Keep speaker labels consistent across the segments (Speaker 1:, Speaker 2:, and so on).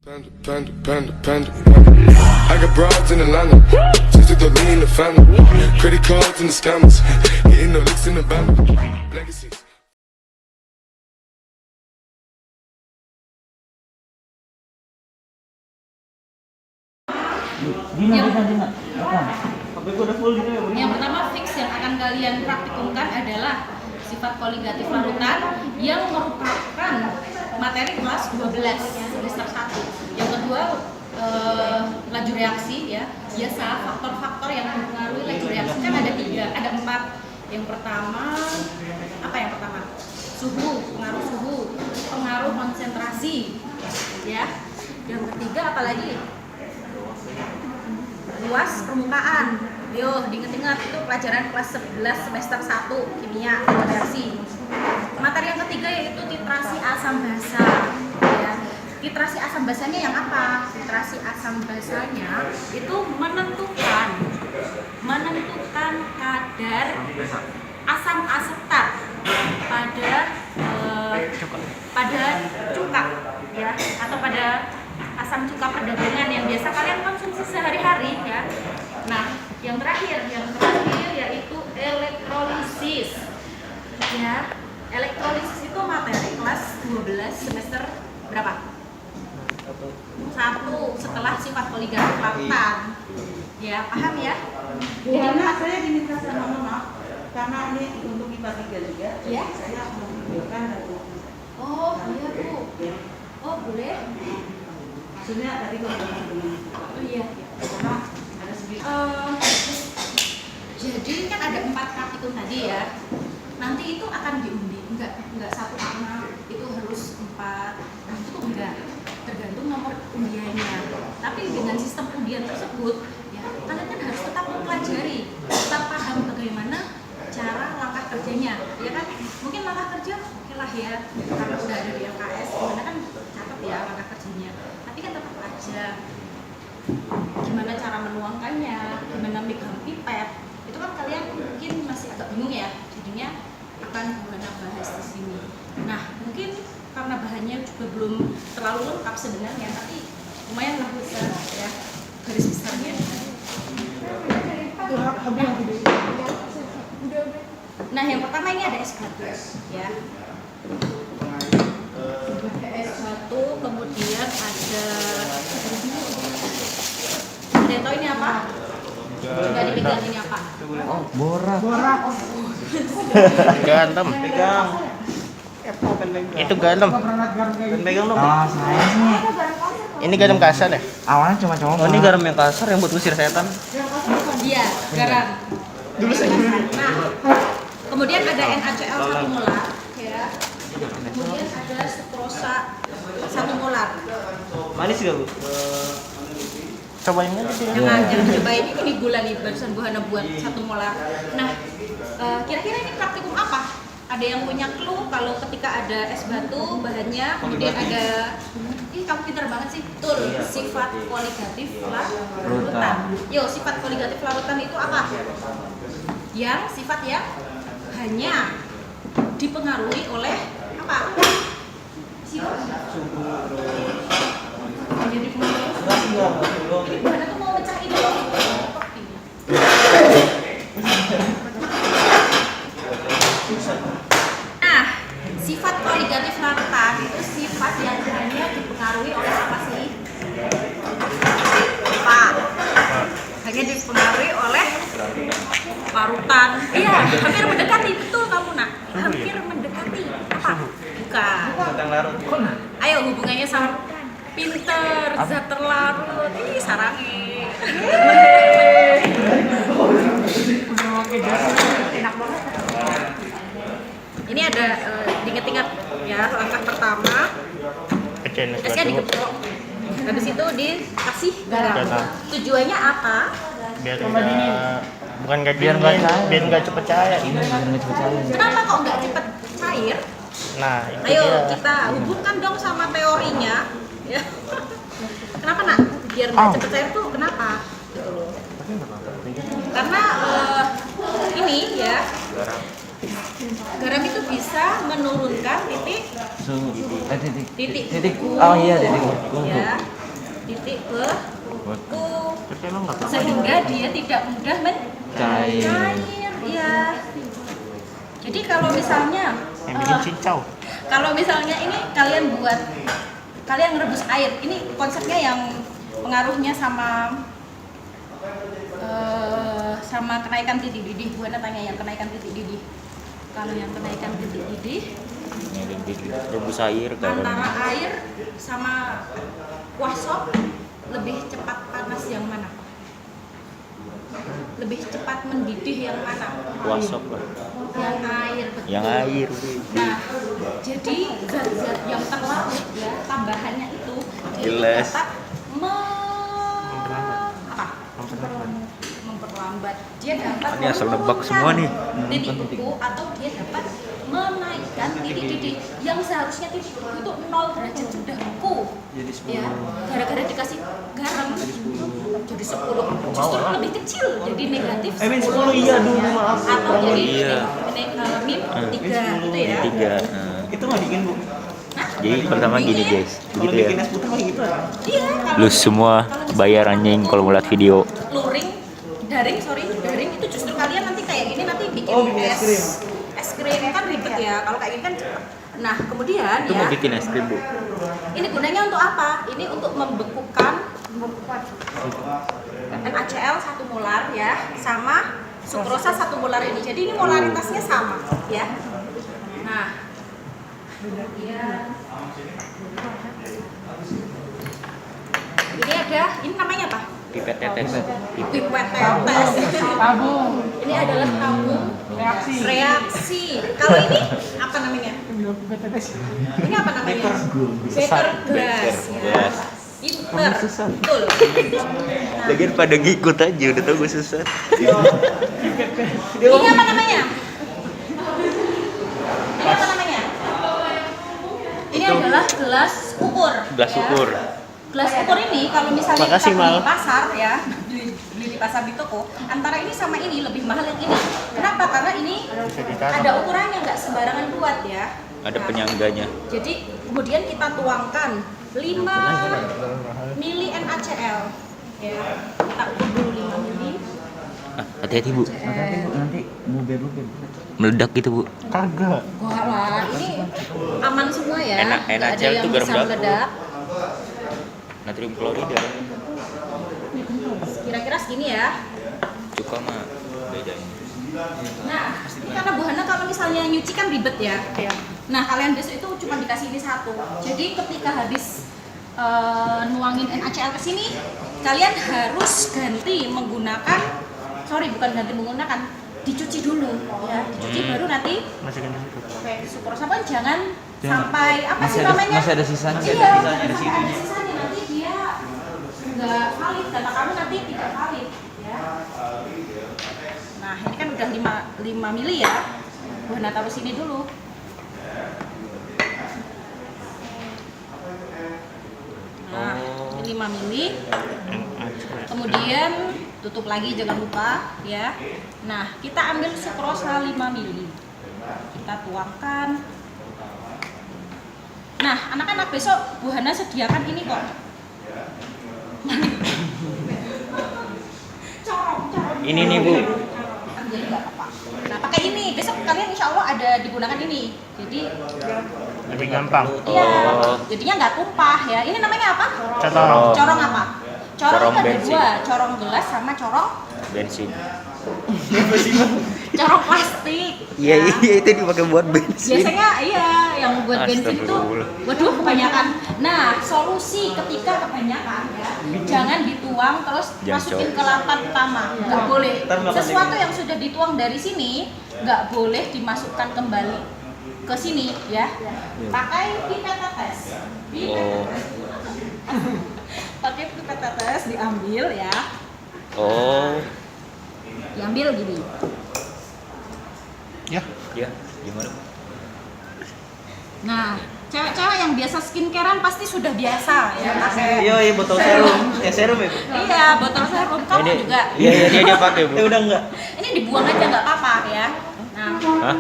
Speaker 1: Panda. I got broads in Atlanta, just to throw me in the family. Credit cards and the scammers, hitting the licks in the band. Legacies.
Speaker 2: Dina. Apa? Yang pertama fix yang akan kalian praktikumkan adalah sifat koligatif larutan yang merupakan materi kelas 12 semester 1. Yang kedua laju reaksi ya. Biasa faktor-faktor yang mempengaruhi laju reaksi kan ada 4. Yang pertama apa yang pertama? Pengaruh suhu, pengaruh konsentrasi ya. Yang ketiga apalagi? Luas permukaan. Yo, diingat-ingat itu pelajaran kelas 11 semester 1 kimia reaksi. Materi yang ketiga yaitu titrasi asam basa. Ya. Titrasi asam basanya yang apa? Titrasi asam basanya itu menentukan kadar asam asetat pada cuka ya, atau pada asam cuka perdagangan yang biasa kalian konsumsi sehari-hari ya. Nah, yang terakhir yaitu elektrolisis. Ya, elektrolisis itu materi kelas 12 semester berapa? 1 setelah sifat koligatif larutan. Ya, paham ya?
Speaker 3: Karena saya diminta sama mama karena ini untuk IPA 3 juga.
Speaker 2: Ya?
Speaker 3: Saya mau menunjukkan dan
Speaker 2: Oh, iya Bu. Oh, boleh.
Speaker 3: maksudnya tadi kalau dengan
Speaker 2: Oh iya.
Speaker 3: karena ada sedikit
Speaker 2: Jadi kan ada 4 praktikum tadi ya. Nanti itu akan diundi, enggak satu anak itu harus 4. Nah, itu enggak. Tergantung nomor undiannya. Tapi dengan sistem undian tersebut, ya kalian kan harus tetap mempelajari, tetap paham bagaimana cara langkah kerjanya. Ya kan? Mungkin langkah kerja oke lah ya, karena udah ada di LKS, gimana kan catat ya langkah kerjanya. Tapi kan tetap aja gimana cara menuangkannya, gimana megang pipet, itu kan kalian mungkin masih agak bingung ya, jadinya akan gimana bahas di sini. Nah, mungkin karena bahannya juga belum terlalu lengkap sebenarnya, tapi lumayan lah bisa ya garis besarnya. Nah, yang pertama ini ada S1 ya. S1, kemudian ada Deto ini apa? Coba dipegang ini apa?
Speaker 4: Oh, borak.
Speaker 5: Gantem.
Speaker 4: Pegang.
Speaker 5: Itu gantem.
Speaker 4: Pegang dong. Ah, saya sih.
Speaker 5: Ini garam kasar ya?
Speaker 4: Awalnya cuma coba.
Speaker 5: Oh, ini garam yang kasar yang buat usir setan.
Speaker 2: Iya, garam. Dulu Nah, kemudian ada NaCl 1 molar ya. Kemudian ada sukrosa 1 molar.
Speaker 5: Manis gak, Bu? Cobain aja sih.
Speaker 2: Jangan cobain, ini gula nih barusan Bu Hana buat 1 molar. Nah, kira-kira ini praktikum apa? Ada yang punya clue kalau ketika ada es batu bahannya, kemudian ada ini kamu pintar banget sih, betul, sifat koligatif larutan. Yo, sifat koligatif larutan itu apa? Yang sifat yang hanya dipengaruhi oleh apa? Sifat jadi pengaruh. Ini Bu Hana tuh mau mecah ini loh. Nah, sifat koligatif larutan itu sifat yang hanya dipengaruhi oleh apa sih? Apa? Hanya dipengaruhi oleh larutan. Iya, hampir mendekati, betul kamu nak. Hampir mendekati. Apa? Bukan.
Speaker 5: Tentang larut.
Speaker 2: Ayo hubungannya sama pinter, zat terlarut. Ih, sarangi. Enak banget. Ini ada diinget-inget ya, langkah pertama esnya digeprok, habis itu dikasih garam. Tujuannya apa?
Speaker 5: Biar bukan gak biar nggak cepet cair.
Speaker 2: Kenapa kok nggak cepet cair?
Speaker 5: Nah, itu
Speaker 2: Ayo
Speaker 5: dia.
Speaker 2: kita hubungkan dong sama teorinya ya. Kenapa nak? Biar nggak cepet cair tuh kenapa? Gitu loh. Karena ini ya, garam itu bisa menurunkan titik
Speaker 4: Titik.
Speaker 2: titik
Speaker 4: Oh iya, titik.
Speaker 2: ya. beku
Speaker 5: Tapi emang nggak apa-apa.
Speaker 2: sehingga dia tidak mudah mencair. Ya. Jadi kalau misalnya
Speaker 5: Yang bikin cincau.
Speaker 2: kalau misalnya ini kalian ngerebus air, ini konsepnya yang pengaruhnya sama kenaikan titik didih. Bu Ana tanya yang kenaikan titik didih. Kalau yang kenaikan titik didih
Speaker 6: Rebus air garam.
Speaker 2: antara air sama kuah sop lebih cepat panas yang mana? Lebih cepat mendidih yang mana?
Speaker 6: Wasop lah.
Speaker 2: Yang air, betul.
Speaker 6: Yang air.
Speaker 2: Nah, jadi zat-zat yang terlarut ya, tambahannya itu dia
Speaker 6: Jelas.
Speaker 2: dapat memperlambat. Dia dapat
Speaker 6: Ini asal nebak semua nih.
Speaker 2: titik beku atau dia dapat menaikkan titik didih yang seharusnya titik beku itu 0 derajat sudah beku. Ya, gara-gara dikasih garam jadi 10. Justru lebih kecil, jadi negatif 10.
Speaker 5: iya dulu, maaf.
Speaker 2: Atau jadi
Speaker 6: iya.
Speaker 2: min 3 itu ya.
Speaker 6: 3.
Speaker 5: Itu nggak bikin, Bu.
Speaker 2: Hah?
Speaker 6: Jadi pertama gini guys,
Speaker 5: Kalau
Speaker 6: begitu
Speaker 5: bikin
Speaker 6: ya.
Speaker 5: es putih mah gitu.
Speaker 2: Iya, kalau
Speaker 6: Lu semua bayar anjing kalau ngeliat video.
Speaker 2: luring, daring itu justru kalian nanti kayak gini nanti bikin
Speaker 5: bikin es krim.
Speaker 2: Es krim kan ribet ya. Kalau kayak gini kan cepet. Nah, kemudian
Speaker 6: Itu
Speaker 2: ya.
Speaker 6: mau bikin es krim, Bu.
Speaker 2: Ini gunanya untuk apa? Ini untuk membekukan NaCl 1 molar ya, sama sukrosa 1 molar ini. Jadi ini molaritasnya sama ya. Nah, kemudian ini ada, ini namanya apa?
Speaker 6: Pipet tetes.
Speaker 2: Pipet tetes.
Speaker 3: Tabung.
Speaker 2: Ini adalah tabung reaksi. Kalau ini apa namanya? Ini apa namanya? Beker gas. Ya. Pinter. Betul. Nah,
Speaker 6: Lagian pada ngikut aja, udah tau gue sesat.
Speaker 2: ini apa namanya? Ini apa namanya? Ini adalah gelas ukur.
Speaker 6: Gelas
Speaker 2: ya.
Speaker 6: ukur.
Speaker 2: Gelas ukur ini kalau misalnya
Speaker 5: Makasih,
Speaker 2: kita beli
Speaker 5: Mal.
Speaker 2: di pasar ya, beli di pasar di toko, antara ini sama ini lebih mahal yang ini. Kenapa? Karena ini ada ukurannya, nggak sembarangan buat ya.
Speaker 6: Ada
Speaker 2: Nah,
Speaker 6: penyangganya.
Speaker 2: jadi kemudian kita tuangkan 5 mili NaCl ya. Kita ukur dulu 5 mili.
Speaker 6: Hati-hati, Bu.
Speaker 4: Nanti buber.
Speaker 6: Meledak gitu, Bu.
Speaker 5: Kagak.
Speaker 2: Wah lah, ini aman semua ya.
Speaker 6: NaCl
Speaker 2: Nggak ada
Speaker 6: tuh
Speaker 2: yang
Speaker 6: garam
Speaker 2: bisa
Speaker 6: dapur.
Speaker 2: meledak.
Speaker 6: Natrium klorida.
Speaker 2: Kira-kira segini ya.
Speaker 6: Cuka mah beda.
Speaker 2: Nah, ini karena Bu Hana kalau misalnya nyuci kan ribet ya. Nah, kalian besok itu cuma dikasih ini 1. Jadi ketika habis nuangin NaCl ke sini, kalian harus ganti menggunakan, bukan ganti menggunakan, dicuci dulu ya. Dicuci baru nanti
Speaker 5: Masukin di situ.
Speaker 2: pakai sukrosa jangan sampai apa sih namanya?
Speaker 4: Masih ada sisanya.
Speaker 2: Iya, ada sisanya nanti dia nggak valid, data kamu nanti tidak valid ya. Nah, ini kan udah 5 mili ya. Bu Hana taruh sini dulu. Nah, ini 5 mili. Kemudian tutup lagi jangan lupa ya. Nah, kita ambil sukrosa 5 mili. Kita tuangkan. Nah, anak-anak besok Bu Hana sediakan ini kok.
Speaker 6: Ini nih, Bu.
Speaker 2: Jadi nggak apa-apa. Nah, pakai ini. Besok kalian insya Allah ada digunakan ini. Jadi
Speaker 5: Lebih gampang.
Speaker 2: iya, jadinya nggak tumpah ya. Ini namanya apa?
Speaker 5: Corong.
Speaker 2: Corong apa? Corong
Speaker 6: Corong
Speaker 2: itu ada
Speaker 6: bensin.
Speaker 2: 2, corong gelas sama corong
Speaker 6: Bensin.
Speaker 2: corong plastik.
Speaker 6: Iya,
Speaker 2: ya.
Speaker 6: iya itu dipakai buat bensin.
Speaker 2: Biasanya iya yang buat bensin itu,
Speaker 6: Astagfirullah.
Speaker 2: waduh kebanyakan. Nah, solusi ketika kebanyakan ya, jangan dituang terus
Speaker 6: Jangan
Speaker 2: masukin
Speaker 6: cok.
Speaker 2: ke lapan utama, nggak boleh.
Speaker 5: Ntar makan
Speaker 2: Sesuatu yang sudah dituang dari sini nggak boleh dimasukkan kembali ke sini ya. Pakai pipet tetes.
Speaker 6: Oh.
Speaker 2: Pakai pipet tetes diambil ya,
Speaker 6: Oh.
Speaker 2: diambil gini.
Speaker 5: Ya.
Speaker 6: Ya, gimana?
Speaker 2: Nah, cewek-cewek yang biasa skincarean pasti sudah biasa ya pakai.
Speaker 5: Iya, botol serum. Serum ya, Bu?
Speaker 2: Iya, botol serum. Kamu juga.
Speaker 6: Iya, dia pakai, Bu.
Speaker 5: Udah enggak.
Speaker 2: Ini dibuang aja nggak apa-apa ya. Nah,
Speaker 6: Hah?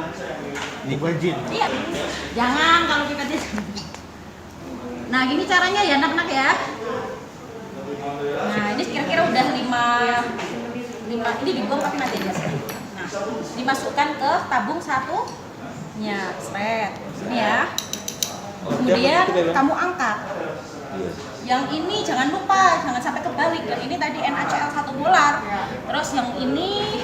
Speaker 5: Dibajin.
Speaker 2: iya. Jangan kalau kita Nah, gini caranya ya anak-anak ya. ini dibuang tapi nanti aja. Nah, dimasukkan ke tabung satunya, seret. Ini ya. Kemudian kamu angkat. Yang ini jangan lupa, jangan sampai kebalik. Yang ini tadi NaCl 1 molar. Terus yang ini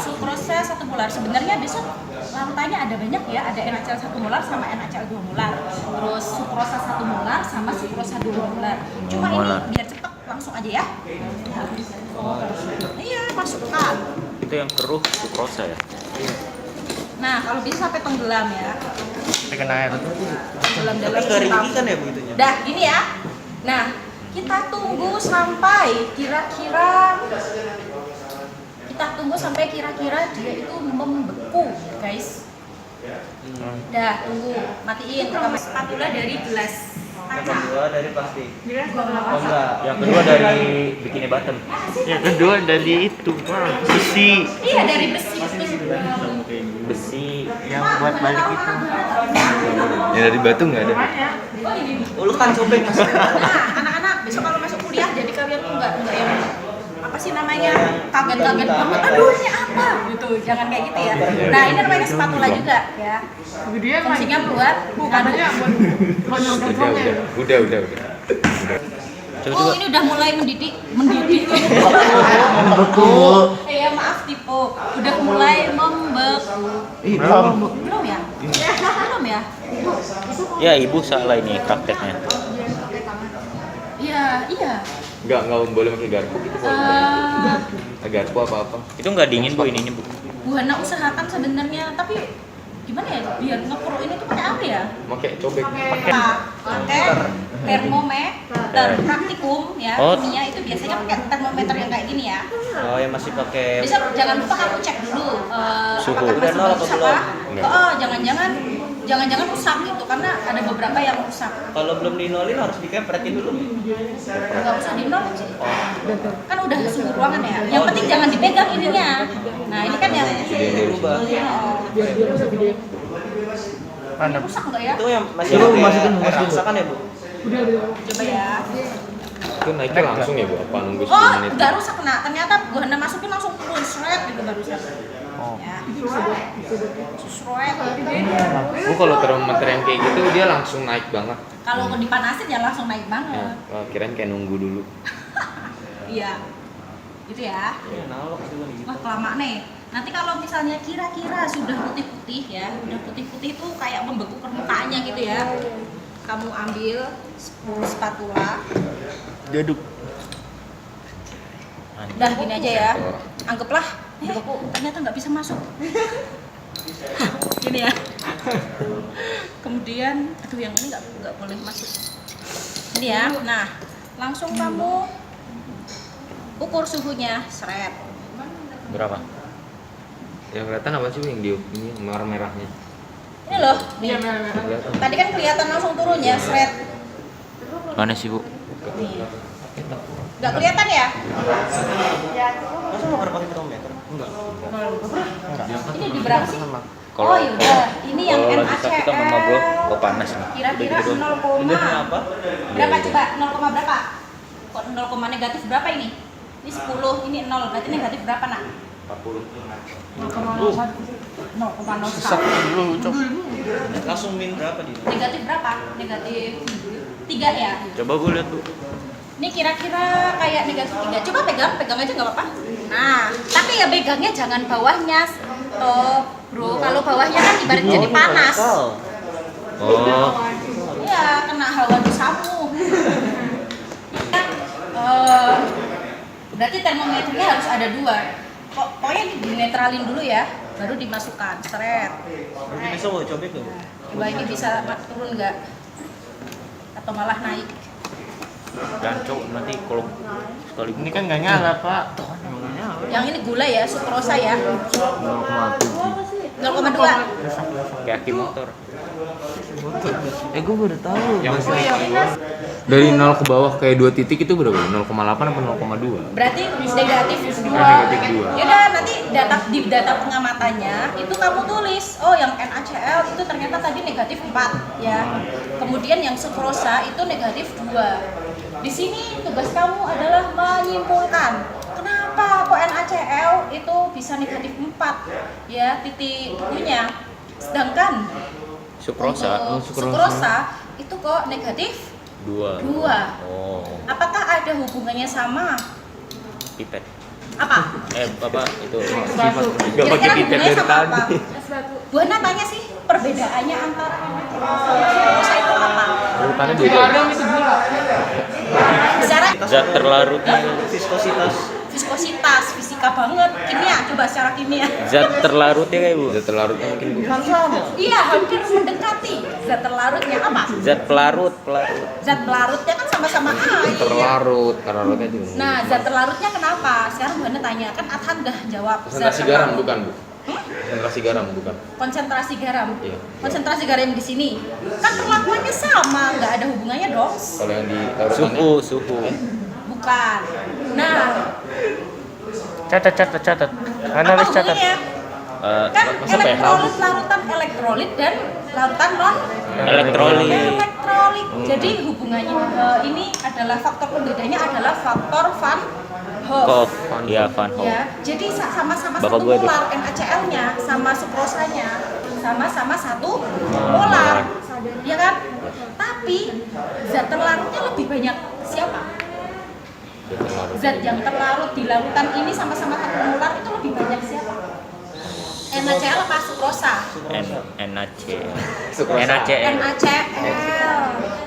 Speaker 2: sukrosa 1 molar. Sebenarnya besok larutannya ada banyak ya, ada NaCl 1 molar sama NaCl 2 molar. Terus sukrosa 1 molar sama sukrosa 2 molar. Cuma ini biar cepat langsung aja ya. Iya, masukkan.
Speaker 6: Itu yang keruh sukrosa ya.
Speaker 2: Nah, kalau bisa sampai tenggelam ya.
Speaker 5: Kena air.
Speaker 2: Tenggelam dalam
Speaker 6: Ringgi kan ya begitunya.
Speaker 2: Dah, gini ya. Nah, kita tunggu sampai kira-kira dia itu membeku, guys. Dah, tunggu, matiin. Pertama spatula dari gelas
Speaker 6: Yang
Speaker 2: kaca.
Speaker 6: kedua dari plastik.
Speaker 3: Gua
Speaker 6: Oh enggak, yang kedua dari bikini bottom.
Speaker 5: Yang kedua dari itu, besi
Speaker 2: Iya, dari besi.
Speaker 6: Besi.
Speaker 5: yang buat balik itu.
Speaker 7: Ya dari batu nggak ada.
Speaker 2: Oh, ini.
Speaker 6: Lu kan sobek Mas.
Speaker 2: Nah, anak-anak besok kalau masuk kuliah jadi kalian tuh enggak yang apa sih namanya kaget-kaget banget. Aduh, ini apa? Gitu. Jangan kayak gitu ya. Nah, ini namanya spatula juga ya. Fungsinya buat
Speaker 3: katanya
Speaker 7: Udah.
Speaker 2: Oh, ini udah mulai mendidih. Ya maaf tipe. Udah mulai membeku. Belum ya? Belum ya?
Speaker 6: Ya ibu salah ini prakteknya.
Speaker 2: Iya.
Speaker 7: Nggak boleh pakai garpu gitu kok. Garpu apa-apa.
Speaker 6: Itu nggak dingin bu ininya bu.
Speaker 2: Bu Hana usahakan sebenarnya, tapi gimana ya biar ngepro ini tuh pakai apa ya?
Speaker 7: Pakai cobek.
Speaker 2: Pakai termometer praktikum ya.
Speaker 6: Oh.
Speaker 2: Kimia itu biasanya pakai termometer yang kayak gini ya.
Speaker 6: Oh yang masih pakai.
Speaker 2: Besok jangan lupa kamu cek dulu
Speaker 6: Suhu.
Speaker 2: apakah
Speaker 6: Udah
Speaker 2: masih
Speaker 6: nol
Speaker 2: bagus
Speaker 6: atau
Speaker 2: apa.
Speaker 7: belum?
Speaker 2: Oh, jangan-jangan rusak gitu karena ada beberapa yang rusak.
Speaker 6: Kalau belum dinolin harus dikepretin dulu.
Speaker 2: Nggak usah dinol sih. Kan udah suhu ruangan ya. Yang penting jangan dipegang ininya. Nah, ini kan yang
Speaker 6: Berubah.
Speaker 5: Mana?
Speaker 2: rusak nggak ya?
Speaker 6: Itu yang masih
Speaker 4: Coba
Speaker 6: pakai
Speaker 4: masukin,
Speaker 6: air
Speaker 4: masukin.
Speaker 6: raksa kan ya bu?
Speaker 2: Coba ya.
Speaker 7: Itu naiknya langsung ya bu? Apa nunggu 10
Speaker 2: Oh,
Speaker 7: menit?
Speaker 2: nggak rusak. Nah, ternyata Bu Hana masukin langsung turun shred gitu barusan.
Speaker 5: Oh.
Speaker 2: Ya. Shred.
Speaker 7: Bu kalau termometer yang kayak gitu dia langsung naik banget.
Speaker 2: Kalau dipanasin ya langsung naik
Speaker 7: Ya,
Speaker 2: banget.
Speaker 7: kirain kayak nunggu dulu.
Speaker 2: Iya. Gitu ya.
Speaker 6: Ini analog sih kan gitu.
Speaker 2: Wah, kelamaan nih. Nanti kalau misalnya kira-kira sudah putih-putih ya, udah putih-putih itu kayak membeku permukaannya gitu ya. Kamu ambil spatula.
Speaker 5: Jaduk.
Speaker 2: Udah gini aja ya. Anggaplah ternyata nggak bisa masuk. Gini ya. Kemudian, aduh yang ini nggak boleh masuk. Ini ya. Nah, langsung kamu ukur suhunya, seret.
Speaker 6: Berapa?
Speaker 7: Yang kelihatan apa sih Bu, yang di ini merah-merahnya?
Speaker 2: Ini loh. Nih.
Speaker 7: Kelihatan.
Speaker 2: Tadi kan kelihatan langsung turun ya, seret.
Speaker 6: Mana sih bu?
Speaker 2: Nih. Nggak kelihatan ya?
Speaker 6: Masa nggak pernah pakai termometer? Enggak.
Speaker 2: Ini di berapa sih?
Speaker 6: Kalau-
Speaker 2: Oh yaudah, ini yang
Speaker 6: Kalau lagi sakit sama mama gua, gua panas nih.
Speaker 2: Kira-kira
Speaker 6: Udah gitu
Speaker 2: 0,
Speaker 6: doang. Ini apa?
Speaker 2: berapa coba? 0, berapa? Kok 0, negatif berapa ini? Ini 10, ini 0, berarti negatif berapa nak?
Speaker 6: 40.
Speaker 2: 0,01.
Speaker 6: Langsung min berapa dia?
Speaker 2: Negatif berapa? Negatif 3 ya?
Speaker 6: Coba gua lihat bu.
Speaker 2: Ini kira-kira kayak negatif 3. Coba pegang aja nggak apa-apa. Nah, tapi ya pegangnya jangan bawahnya. Bro, kalau bawahnya kan ibarat jadi panas.
Speaker 6: Oh.
Speaker 2: Iya, kena hawa dosamu. Kan, berarti termometernya harus ada 2. Pokoknya dinetralin dulu ya, baru dimasukkan. Seret.
Speaker 6: Mungkin bisa gua coba tuh.
Speaker 2: Coba ini bisa turun nggak? Atau malah naik?
Speaker 6: Gancok nanti kalau sekali
Speaker 5: Ini kan nggak nyala pak.
Speaker 2: Yang ini gula ya, sukrosa ya. 0,2.
Speaker 6: kayak aki motor.
Speaker 4: Gue baru tahu.
Speaker 7: Dari 0 ke bawah kayak 2 titik itu berapa? 0,8 apa 0,2?
Speaker 2: Berarti negatif 2.
Speaker 7: Negatif 2.
Speaker 2: Yaudah, nanti di data pengamatannya itu kamu tulis, oh yang NaCl itu ternyata tadi negatif 4 ya. Kemudian yang sukrosa itu negatif 2. Di sini tugas kamu adalah menyimpulkan kenapa kenapa kok NaCl itu bisa negatif 4 ya titik bukunya, sedangkan
Speaker 5: Sukrosa.
Speaker 2: untuk sukrosa itu kok negatif
Speaker 5: 2.
Speaker 2: 2.
Speaker 5: Oh.
Speaker 2: Apakah ada hubungannya sama
Speaker 5: Pipet.
Speaker 2: apa?
Speaker 5: Apa itu?
Speaker 2: Kira-kira hubungannya sama apa? Bu Hana tanya sih perbedaannya antara NaCl sama sukrosa itu apa?
Speaker 7: Urutannya beda.
Speaker 2: Secara
Speaker 5: Zat terlarutnya.
Speaker 2: viskositas, fisika banget, kimia, coba secara kimia.
Speaker 5: Zat terlarutnya kayak Bu.
Speaker 7: Zat terlarutnya mungkin Bu.
Speaker 2: Iya, hampir mendekati. Zat terlarutnya apa?
Speaker 5: Zat pelarut.
Speaker 2: Zat pelarutnya kan sama-sama air.
Speaker 7: Terlarutnya itu.
Speaker 2: Nah, zat terlarutnya kenapa? Sekarang Bu Hana tanya, kan Adhan udah jawab.
Speaker 7: Konsentrasi
Speaker 2: Zat
Speaker 7: garam
Speaker 2: terlarut.
Speaker 7: bukan Bu? Konsentrasi garam bukan?
Speaker 2: Konsentrasi garam.
Speaker 7: Iya.
Speaker 2: Konsentrasi garam di sini. Kan perlakuannya sama, nggak ada hubungannya dong.
Speaker 7: Kalau yang di larutannya
Speaker 5: Suhu.
Speaker 2: Bukan. Nah,
Speaker 5: Catat.
Speaker 2: apa
Speaker 5: Analis catat.
Speaker 2: hubungannya? Kan
Speaker 5: masa pH?
Speaker 2: elektrolit, larutan elektrolit dan larutan non
Speaker 5: Elektrolit.
Speaker 2: elektrolit. Jadi hubungannya ini adalah faktor pembedanya adalah faktor Van Hoff.
Speaker 5: Kof. Iya, Van Hoff.
Speaker 2: Ya, jadi sama-sama
Speaker 5: Bapak
Speaker 2: satu
Speaker 5: gue tuh.
Speaker 2: molar NaCl-nya sama sukrosanya sama-sama 1 molar. Ya kan? Tapi zat terlarutnya lebih banyak siapa? Zat yang terlarut di larutan ini sama-sama 1 molar itu lebih banyak siapa? NaCl apa sukrosa?
Speaker 5: NaCl.
Speaker 2: NaCl.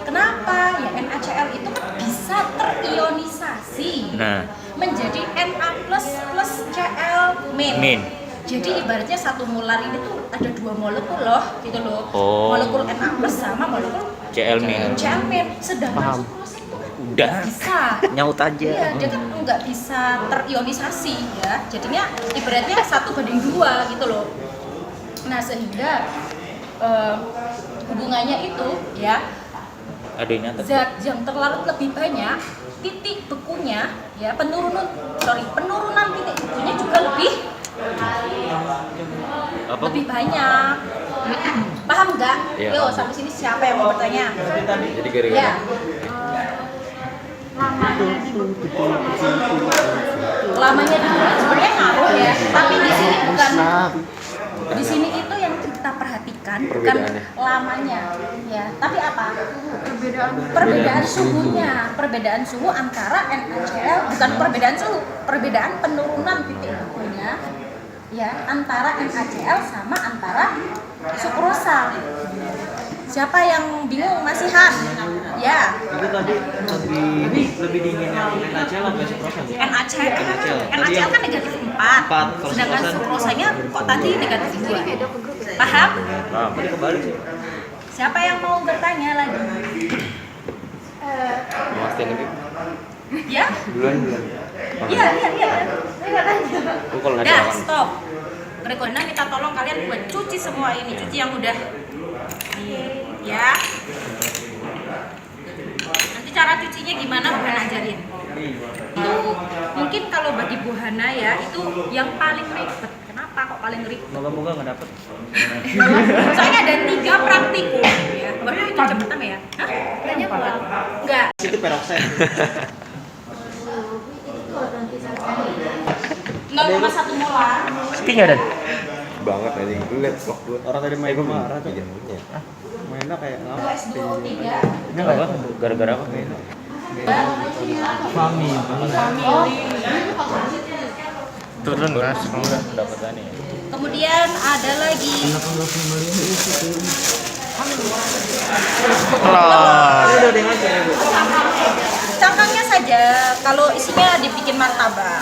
Speaker 2: Kenapa? Ya NaCl itu kan bisa terionisasi
Speaker 5: Nah,
Speaker 2: menjadi Na plus Cl min.
Speaker 5: min.
Speaker 2: Jadi ibaratnya 1 molar ini tuh ada 2 molekul loh, gitu loh.
Speaker 5: Oh.
Speaker 2: Molekul Na plus sama molekul
Speaker 5: Cl min.
Speaker 2: Cl min. Sedangkan sukrosa itu
Speaker 5: Udah.
Speaker 2: bisa.
Speaker 5: Nyaut aja.
Speaker 2: Iya, dia kan nggak bisa terionisasi ya. Jadinya ibaratnya 1:2 gitu loh. Nah sehingga hubungannya itu ya
Speaker 5: Ada yang nyatet.
Speaker 2: zat yang terlarut lebih banyak, titik bekunya ya penurunan titik bekunya juga
Speaker 5: Apa?
Speaker 2: lebih banyak. Paham nggak?
Speaker 7: Iya,
Speaker 2: Yo
Speaker 7: paham.
Speaker 2: sampai sini siapa yang mau bertanya?
Speaker 7: Jadi gara-gara
Speaker 2: Ya. Lamanya di sebenarnya ngaruh ya, tapi di sini bukan. Di sini itu yang kita perhatikan bukan
Speaker 7: Perbedaannya.
Speaker 2: lamanya ya, tapi apa? Perbedaan suhunya, perbedaan suhu antara NaCl, bukan perbedaan suhu, perbedaan penurunan titik bekunya ya antara NaCl sama antara sukrosa. Siapa yang bingung? Masih Han? Ya.
Speaker 6: Itu tadi lebih dingin yang NaCl apa sukrosa?
Speaker 2: NaCl kan negatif 4, sedangkan sukrosanya kok tadi negatif 2. Paham?
Speaker 6: Tadi kebalik sih.
Speaker 2: Siapa yang mau bertanya lagi?
Speaker 7: Mas ini
Speaker 2: Ya?
Speaker 7: duluan.
Speaker 2: Iya.
Speaker 7: Kalau nggak
Speaker 2: Udah,
Speaker 7: jalan.
Speaker 2: stop. Gregona minta tolong kalian buat cuci semua ini, cuci yang udah. Ya. Nanti cara cucinya gimana Bu Hana ajarin. Itu mungkin kalau bagi Bu Hana ya itu yang paling ribet. Kenapa kok paling ribet?
Speaker 6: Moga-moga nggak dapet.
Speaker 2: Soalnya ada 3 praktikum ya. Baru itu cepetan ya. Hah? Kayaknya bukan. Enggak.
Speaker 6: Itu peroksid.
Speaker 2: 0,1 molar.
Speaker 5: Sepi nggak Dan?
Speaker 7: Banget anjing. Lu lihat vlog gua.
Speaker 6: Orang tadi main marah tuh.
Speaker 7: Iya.
Speaker 6: Mainnya kayak ngapa?
Speaker 2: S2O3.
Speaker 5: Ini nggak apa? Gara-gara apa? Turun mas, enggak pendapatannya.
Speaker 2: Kemudian ada lagi cangkangnya saja kalau isinya dibikin martabak.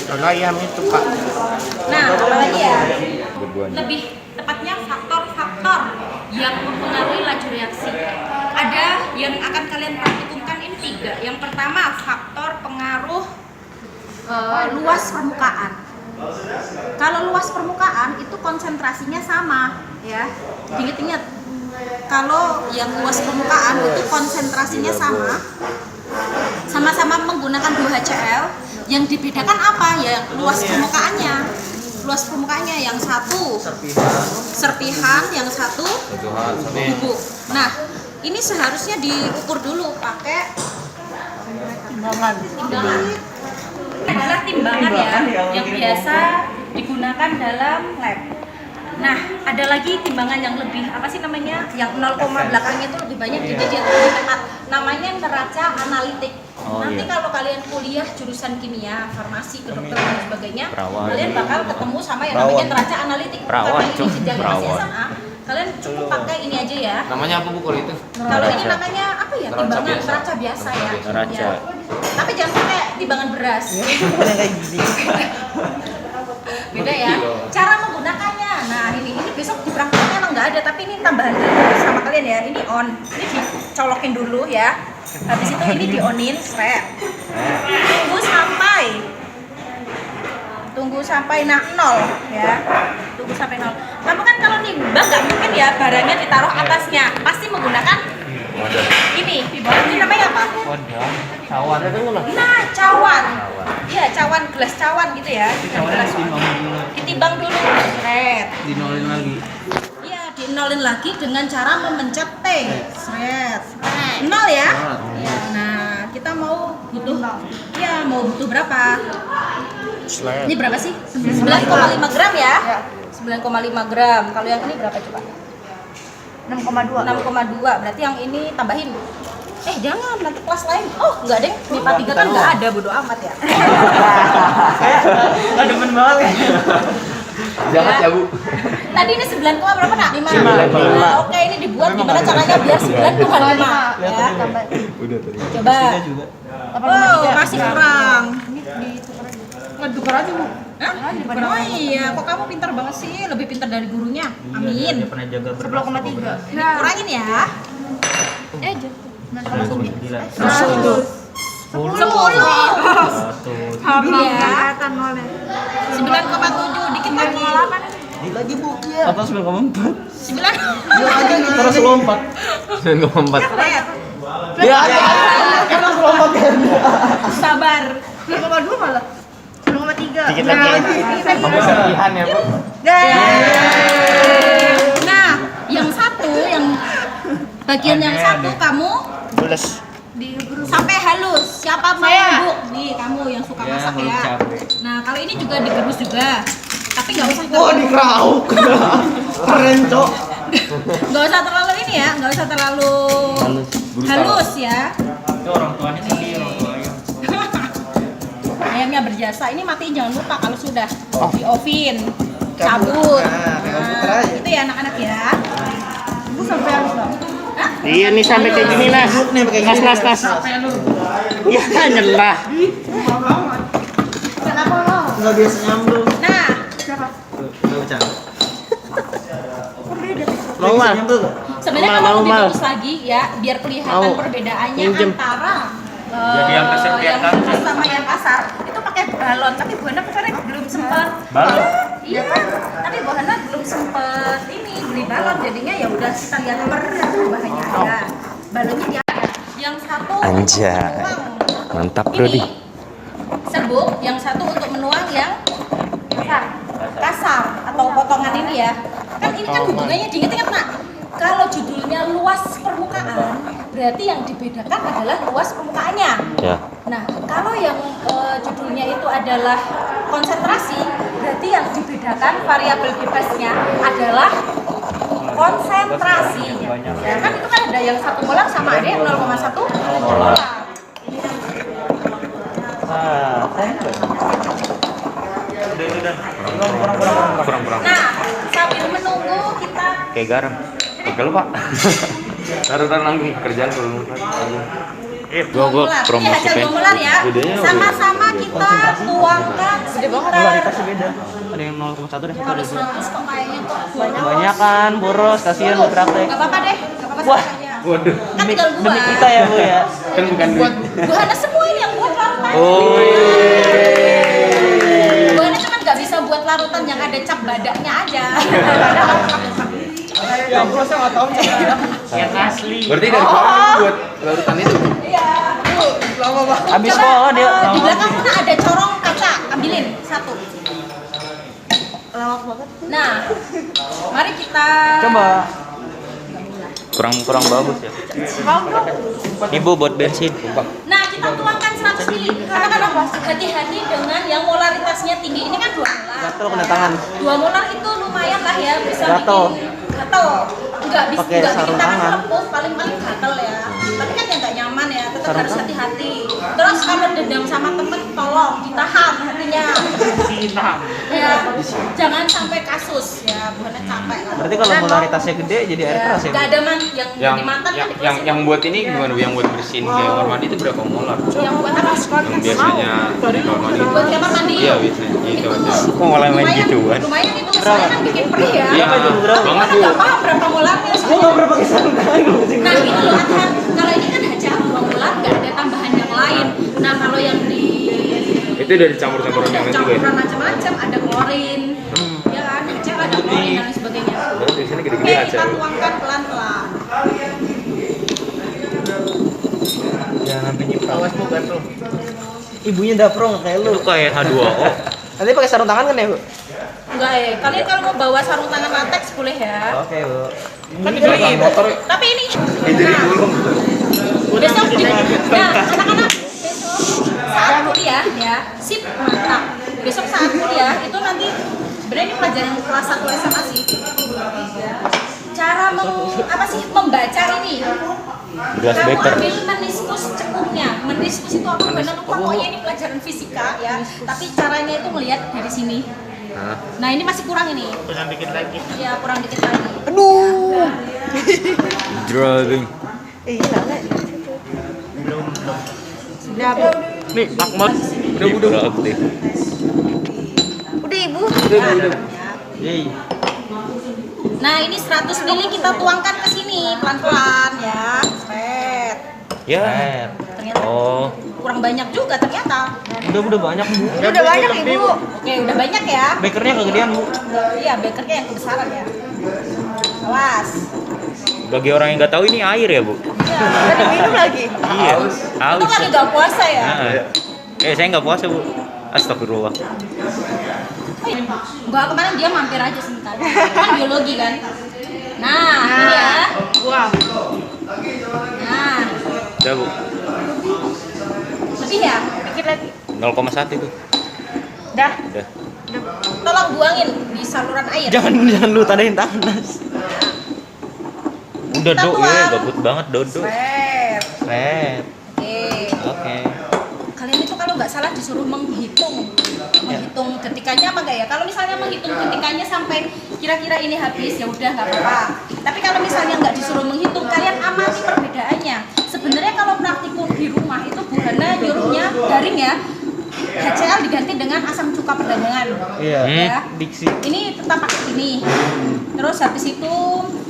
Speaker 5: Karena ayam itu Pak.
Speaker 2: Nah, apalagi ya?
Speaker 7: Berduaan.
Speaker 2: Lebih tepatnya faktor-faktor yang mempengaruhi laju reaksi. Ada yang akan kalian praktikumkan ini 3. Yang pertama faktor pengaruh luas permukaan. Kalau luas permukaan itu konsentrasinya sama, ya. Ingat-ingat. Kalau yang luas permukaan itu konsentrasinya sama-sama menggunakan 2HCl. Yang dibedakan apa? Ya luas permukaannya. Luas permukaannya yang satu serpihan, yang satu bubuk. Nah, ini seharusnya diukur dulu pakai Timbangan adalah timbangan ya yang biasa digunakan dalam lab. Nah, ada lagi timbangan yang lebih apa sih namanya? Yang 0, belakangnya itu lebih banyak digigit lebih tepat. Namanya neraca analitik. Nanti kalau kalian kuliah jurusan kimia, farmasi, kedokteran dan sebagainya, kalian bakal ketemu sama yang namanya neraca analitik. Karena ini jenjangnya masih SMA, kalian cukup pakai ini aja ya.
Speaker 7: Namanya apa Bu kalau itu?
Speaker 2: Kalau ini namanya apa ya? Timbangan neraca biasa ya.
Speaker 5: Neraca.
Speaker 2: Ya. Tapi jangan pakai timbangan beras. Beda ya. Cara menggunakannya. Nah, ini besok di prakteknya emang nggak ada, tapi ini tambahan sama kalian ya. Ini on. Ini dicolokin dulu ya. Habis itu ini di-onin, seret. Tunggu sampai 0 ya. Tunggu sampai 0. Kamu kan kalau nimbang nggak mungkin ya barangnya ditaruh atasnya. Pasti menggunakan ini. Ini namanya apa?
Speaker 4: Cawan.
Speaker 2: Nah, cawan. Iya, cawan, gelas cawan gitu ya. Gelas ditimbang dulu, seret.
Speaker 4: Dinolin lagi.
Speaker 2: Iya, dinolin lagi dengan cara memencet T. Seret. 0 ya. Iya. Nah, kita mau butuh berapa? Ini berapa sih? 9,5 gram ya? 9,5 gram. Kalau yang ini berapa coba? 6,2. Berarti yang ini tambahin. Jangan, nanti kelas lain. Oh, enggak deh. MIPA 3 kan enggak ada, bodo amat ya.
Speaker 4: Enggak demen banget ya.
Speaker 7: Jahat ya Bu.
Speaker 2: Tadi ini 9, berapa nak? 5.
Speaker 4: 5.
Speaker 2: Oke, ini dibuat gimana caranya biar 9,5 ya.
Speaker 7: Udah tadi.
Speaker 2: Coba. Oh, masih kurang. Tukar aja Bu. Oh iya, kok kamu pintar banget sih, lebih pintar dari gurunya. Amin.
Speaker 4: Dia pernah jaga
Speaker 2: 10,3. Kurangin ya. 10. Ya. 9,7 dikit lagi.
Speaker 4: lagi Bu. Atas 9,4.
Speaker 2: 9.
Speaker 4: Terus lompat.
Speaker 7: 9,4.
Speaker 2: Seret.
Speaker 4: Ya, terus lompat kan.
Speaker 2: Sabar. 9,2 malah. 9,3.
Speaker 5: Dikit lagi.
Speaker 7: Kamu serpihan ya Bu.
Speaker 2: Nah, yang satu, yang bagian yang satu kamu
Speaker 5: Bules.
Speaker 2: sampai halus. Siapa mau Bu? Nih, kamu yang suka masak ya. Nah, kalau ini juga digerus juga. Tapi nggak usah terlalu.
Speaker 4: Dikerauk. Keren, Cok.
Speaker 2: Nggak usah terlalu ini ya, nggak usah terlalu halus ya.
Speaker 4: Itu orang tuanya sendiri, orang tuanya.
Speaker 2: Ayamnya berjasa. Ini matiin jangan lupa kalau sudah di oven. Cabut. Nah, itu ya anak-anak ya. Ibu sampai harus banget.
Speaker 5: Iya nih sampai kayak gini Nas. Nas. Ya nyelah.
Speaker 2: Kenapa lo?
Speaker 4: Enggak biasa nyambung.
Speaker 2: Nah,
Speaker 4: Enggak bercanda.
Speaker 5: Mau
Speaker 2: sebenarnya
Speaker 5: Mal,
Speaker 2: kalau lebih
Speaker 5: mal.
Speaker 2: bagus lagi ya, biar kelihatan
Speaker 5: Mau.
Speaker 2: perbedaannya
Speaker 5: Minjem.
Speaker 2: antara
Speaker 4: Jadi yang kasar
Speaker 2: yang
Speaker 4: kelihatan.
Speaker 2: halus sama yang kasar itu pakai balon. Tapi Bu Hana kemarin belum sempet.
Speaker 4: Balon?
Speaker 2: Iya, tapi Bu Hana belum sempet ini beli balon. Jadinya ya udah kita lihat bahannya aja. Balonnya ya. Yang satu
Speaker 5: Anjay.
Speaker 2: untuk menuang
Speaker 5: Mantap
Speaker 2: ini,
Speaker 5: Brody.
Speaker 2: serbuk. Yang satu untuk menuang yang kasar atau potongan ini ya. Kan ini kan hubungannya diingat-ingat nak. Kalau judulnya luas permukaan, berarti yang dibedakan adalah luas permukaannya.
Speaker 5: Ya.
Speaker 2: Nah, kalau yang judulnya itu adalah konsentrasi, berarti yang dibedakan variabel bebasnya adalah konsentrasi. Ya kan itu kan ada yang 1 molar sama ada yang 0,1 molar.
Speaker 7: Kurang.
Speaker 2: Nah, sambil menunggu kita
Speaker 5: Kayak garam.
Speaker 7: Oke lu Pak. Taruh nanggung kerjaan kalau nanggung.
Speaker 5: Gua
Speaker 2: Ini
Speaker 5: promosi
Speaker 2: hasil
Speaker 5: kayak.
Speaker 2: gombalan ya.
Speaker 7: Bedanya apa?
Speaker 2: Sama-sama kita tuangkan sekitar
Speaker 4: beda. Ada yang 0,1 deh.
Speaker 2: kalau 100 kok kayaknya kok
Speaker 4: Banyak kan, boros, kasihan buat praktek.
Speaker 2: Gak apa-apa deh, gak apa-apa
Speaker 4: Wah.
Speaker 2: saja.
Speaker 7: Waduh.
Speaker 2: Kan tinggal gua.
Speaker 4: Demi kita ya Bu ya.
Speaker 7: Kan bukan duit.
Speaker 2: Bu Hana semua ini yang buat larutan.
Speaker 7: Oh.
Speaker 2: Bu Hana cuma gak bisa buat larutan yang ada cap badaknya aja.
Speaker 4: Ya ampun, saya enggak tahu yang asli.
Speaker 7: Berarti dari kemarin buat larutan itu.
Speaker 2: Iya.
Speaker 4: Habis
Speaker 2: Coba,
Speaker 4: kok dia.
Speaker 2: di belakang mana ada corong kaca, ambilin satu. Nah, mari kita
Speaker 4: Coba.
Speaker 5: Kurang bagus ya. Ibu buat bensin.
Speaker 2: Nah, kita tuangkan 100 pilih karena kan hati-hati dengan yang molaritasnya tinggi. Ini kan 2 molar.
Speaker 4: Gatel kena tangan.
Speaker 2: 2 molar itu lumayan lah ya, bisa
Speaker 4: Gatel.
Speaker 2: bikin gatel. Enggak bisa
Speaker 4: Pakai
Speaker 2: bikin
Speaker 4: sarung
Speaker 2: tangan
Speaker 4: tangan.
Speaker 2: lembut, paling-paling gatel ya. Tapi kan yang nggak nyaman ya, tetap
Speaker 4: Sarung
Speaker 2: harus
Speaker 4: tangan.
Speaker 2: hati-hati. Terus kalau dendam sama temen, tolong ditahan hatinya. Ya, jangan sampai kasus ya, bukannya capek lah.
Speaker 4: Berarti kalau molaritasnya gede jadi air keras ya?
Speaker 2: Nggak ada yang jadi mantan kan dikasih.
Speaker 7: yang buat ini gimana Bu? Yang buat bersihin kayak kamar mandi itu berapa molar?
Speaker 2: Yang buat apa?
Speaker 7: Yang biasanya di kamar mandi.
Speaker 2: Buat kamar mandi.
Speaker 7: Iya biasanya itu aja.
Speaker 6: Kok mulai main
Speaker 2: Lumayan,
Speaker 6: gituan?
Speaker 2: lumayan itu soalnya kan bikin perih ya.
Speaker 7: Iya
Speaker 4: Apa itu, berapa?
Speaker 7: banget
Speaker 2: Kita
Speaker 7: Bu.
Speaker 2: nggak paham berapa molarnya.
Speaker 4: Gue nggak pernah pakai sarung tangan.
Speaker 2: Nah ini loh Adhan, kalau ini kan hanya 2 molar, nggak ada tambahan yang lain. Nah kalau yang di
Speaker 7: Itu udah dicampur-campuran yang lain juga ya?
Speaker 2: campuran macam-macam, ada klorin, ya kan, HCl ada klorin dan lain sebagainya.
Speaker 7: Berarti di sini
Speaker 2: Oke,
Speaker 7: gede-gede aja.
Speaker 2: kita tuangkan pelan-pelan.
Speaker 6: Jangan sampai nyiprang.
Speaker 4: Awas Bu gatel. Ibunya dapro nggak kayak lu.
Speaker 6: Itu kayak H2O.
Speaker 4: Nanti pakai sarung tangan kan ya Bu?
Speaker 2: Enggak ya, kalian kalau mau bawa sarung tangan latex boleh ya.
Speaker 4: Oke Bu.
Speaker 2: Kan
Speaker 7: Di belakang motor ya?
Speaker 2: Tapi ini besok nah anak-anak besok saat kuliah ya sip mantap. Besok saat kuliah itu nanti sebenarnya ini pelajaran kelas 1 SMA sih. Cara membaca ini.
Speaker 6: Glass
Speaker 2: Kamu
Speaker 6: Becker.
Speaker 2: ambil meniskus cekungnya. Meniskus itu aku benar lupa, pokoknya ini pelajaran fisika ya. Tapi caranya itu melihat dari sini. Nah ini masih kurang ini.
Speaker 5: Kurang dikit lagi.
Speaker 2: Ya kurang dikit lagi.
Speaker 6: Driving.
Speaker 5: Nih, Akmal.
Speaker 6: Udah.
Speaker 2: Udah ibu.
Speaker 4: Yeay.
Speaker 2: Nah ini 100 ml kita tuangkan ke sini pelan-pelan ya. Set.
Speaker 6: Ya.
Speaker 2: Ternyata
Speaker 6: Oh.
Speaker 2: kurang banyak juga ternyata.
Speaker 4: Udah banyak Bu.
Speaker 2: Udah banyak ibu. Oke udah banyak ya.
Speaker 4: Bakernya kegedean Bu.
Speaker 2: Iya bekernya yang kebesaran ya. Awas.
Speaker 6: Bagi orang yang nggak tahu ini air ya, Bu?
Speaker 2: Iya. Udah diminum lagi.
Speaker 6: Iya.
Speaker 2: Itu lagi gak puasa ya.
Speaker 6: Nah. Saya nggak puasa, Bu. Astagfirullah.
Speaker 2: Enggak, kemarin dia mampir aja sebentar. Kan biologi kan. Nah, ini ya.
Speaker 3: Wow.
Speaker 2: Nah,
Speaker 6: Udah, Bu.
Speaker 2: lebih ya.
Speaker 3: Dikit lagi.
Speaker 6: 0,1 itu.
Speaker 3: Dah.
Speaker 6: Udah.
Speaker 2: Tolong buangin di saluran air.
Speaker 4: Jangan lu tadain tangan.
Speaker 6: Udah,
Speaker 2: Kita
Speaker 6: Do. Ya,
Speaker 2: tuang.
Speaker 6: gabut banget, Dodo.
Speaker 2: Set.
Speaker 4: Red.
Speaker 2: Oke.
Speaker 6: Oke.
Speaker 2: Kalian itu kalau nggak salah disuruh menghitung detikanya apa enggak ya? Kalau misalnya menghitung detikanya sampai kira-kira ini habis ya udah nggak apa-apa. Tapi kalau misalnya nggak disuruh menghitung, kalian amati perbedaannya. Sebenarnya kalau praktikum di rumah itu bukannya nyuruhnya daring ya. HCl diganti dengan asam cuka perdagangan.
Speaker 4: Iya.
Speaker 2: Ya.
Speaker 4: Diksi.
Speaker 2: Ini tetap pakai ini. Terus habis itu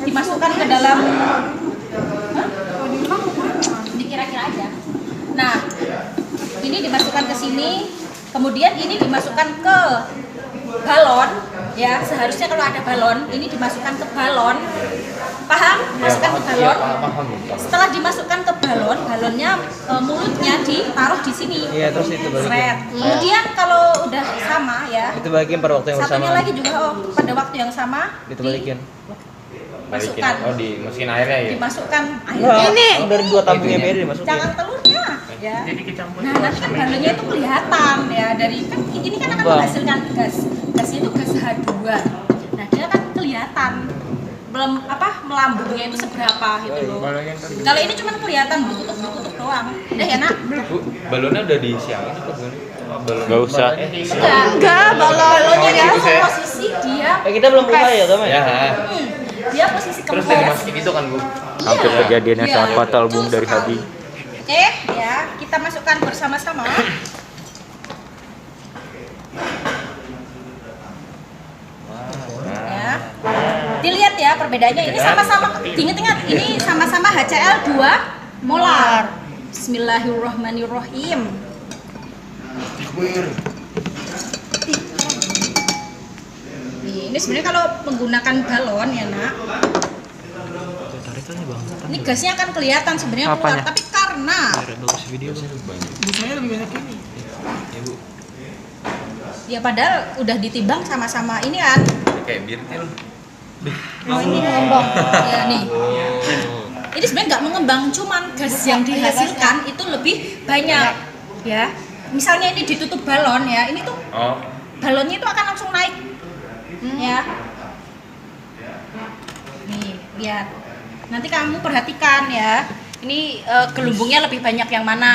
Speaker 2: dimasukkan ke dalam dikira-kira aja. Nah, ini dimasukkan ke sini, kemudian ini dimasukkan ke balon, ya seharusnya kalau ada balon, ini dimasukkan ke balon, paham? Masukkan ke balon. Setelah dimasukkan ke balon, balonnya mulutnya ditaruh di sini.
Speaker 4: Iya, terus itu
Speaker 2: Seret.
Speaker 4: bagian.
Speaker 2: Kemudian kalau udah sama ya,
Speaker 4: Itu bagian pada waktu yang
Speaker 2: satunya
Speaker 4: bersamaan.
Speaker 2: lagi juga pada waktu yang sama
Speaker 4: Itu balikin.
Speaker 2: dimasukkan,
Speaker 7: Oh dimasukin airnya ya?
Speaker 2: dimasukkan air.
Speaker 4: Wah,
Speaker 2: Ini
Speaker 4: dari 2 tabungnya
Speaker 7: Itunya.
Speaker 4: beda dimasukin.
Speaker 2: jangan telurnya ya.
Speaker 5: Jadi kecampur.
Speaker 2: Nah, nanti kan balonnya itu kelihatan ya dari kan ini kan akan
Speaker 4: Bang.
Speaker 2: menghasilkan gas. Gasnya itu gas H2. Nah, dia kan kelihatan belum melambungnya itu seberapa gitu loh. Kalau ini cuma kelihatan bututuk doang. Udah ya, Nak?
Speaker 7: Bu, balonnya udah disiangin apa gimana? Balon.
Speaker 6: Nggak usah.
Speaker 2: Enggak, balonnya itu posisi dia
Speaker 4: Kita belum buka ya, Tama ya?
Speaker 7: Ya.
Speaker 2: dia posisi
Speaker 7: Terus
Speaker 2: kempes.
Speaker 7: yang dimasukin itu kan Bu?
Speaker 6: Hampir
Speaker 2: Iya.
Speaker 6: kejadian yang
Speaker 2: Iya.
Speaker 6: sangat fatal, Bung, dari
Speaker 2: Sekali.
Speaker 6: Habi.
Speaker 2: Oke, ya, kita masukkan bersama-sama. Ya. Dilihat ya perbedaannya. Ini sama-sama, ingat-ingat, ini sama-sama HCl 2 molar. Bismillahirrahmanirrahim. Nih, ini sebenarnya kalau menggunakan balon ya, Nak. Ini gasnya akan kelihatan sebenarnya keluar, tapi karena ya padahal udah ditimbang sama-sama ini kan.
Speaker 7: Kayak bir til.
Speaker 2: Oh, ini mengembang. Ya nih. Ini sebenarnya nggak mengembang, cuman gas yang dihasilkan itu lebih banyak. ya. Misalnya ini ditutup balon ya, ini tuh
Speaker 7: Oh.
Speaker 2: balonnya itu akan langsung naik. Ya. Nih, lihat. Nanti kamu perhatikan ya. Ini gelembungnya lebih banyak yang mana.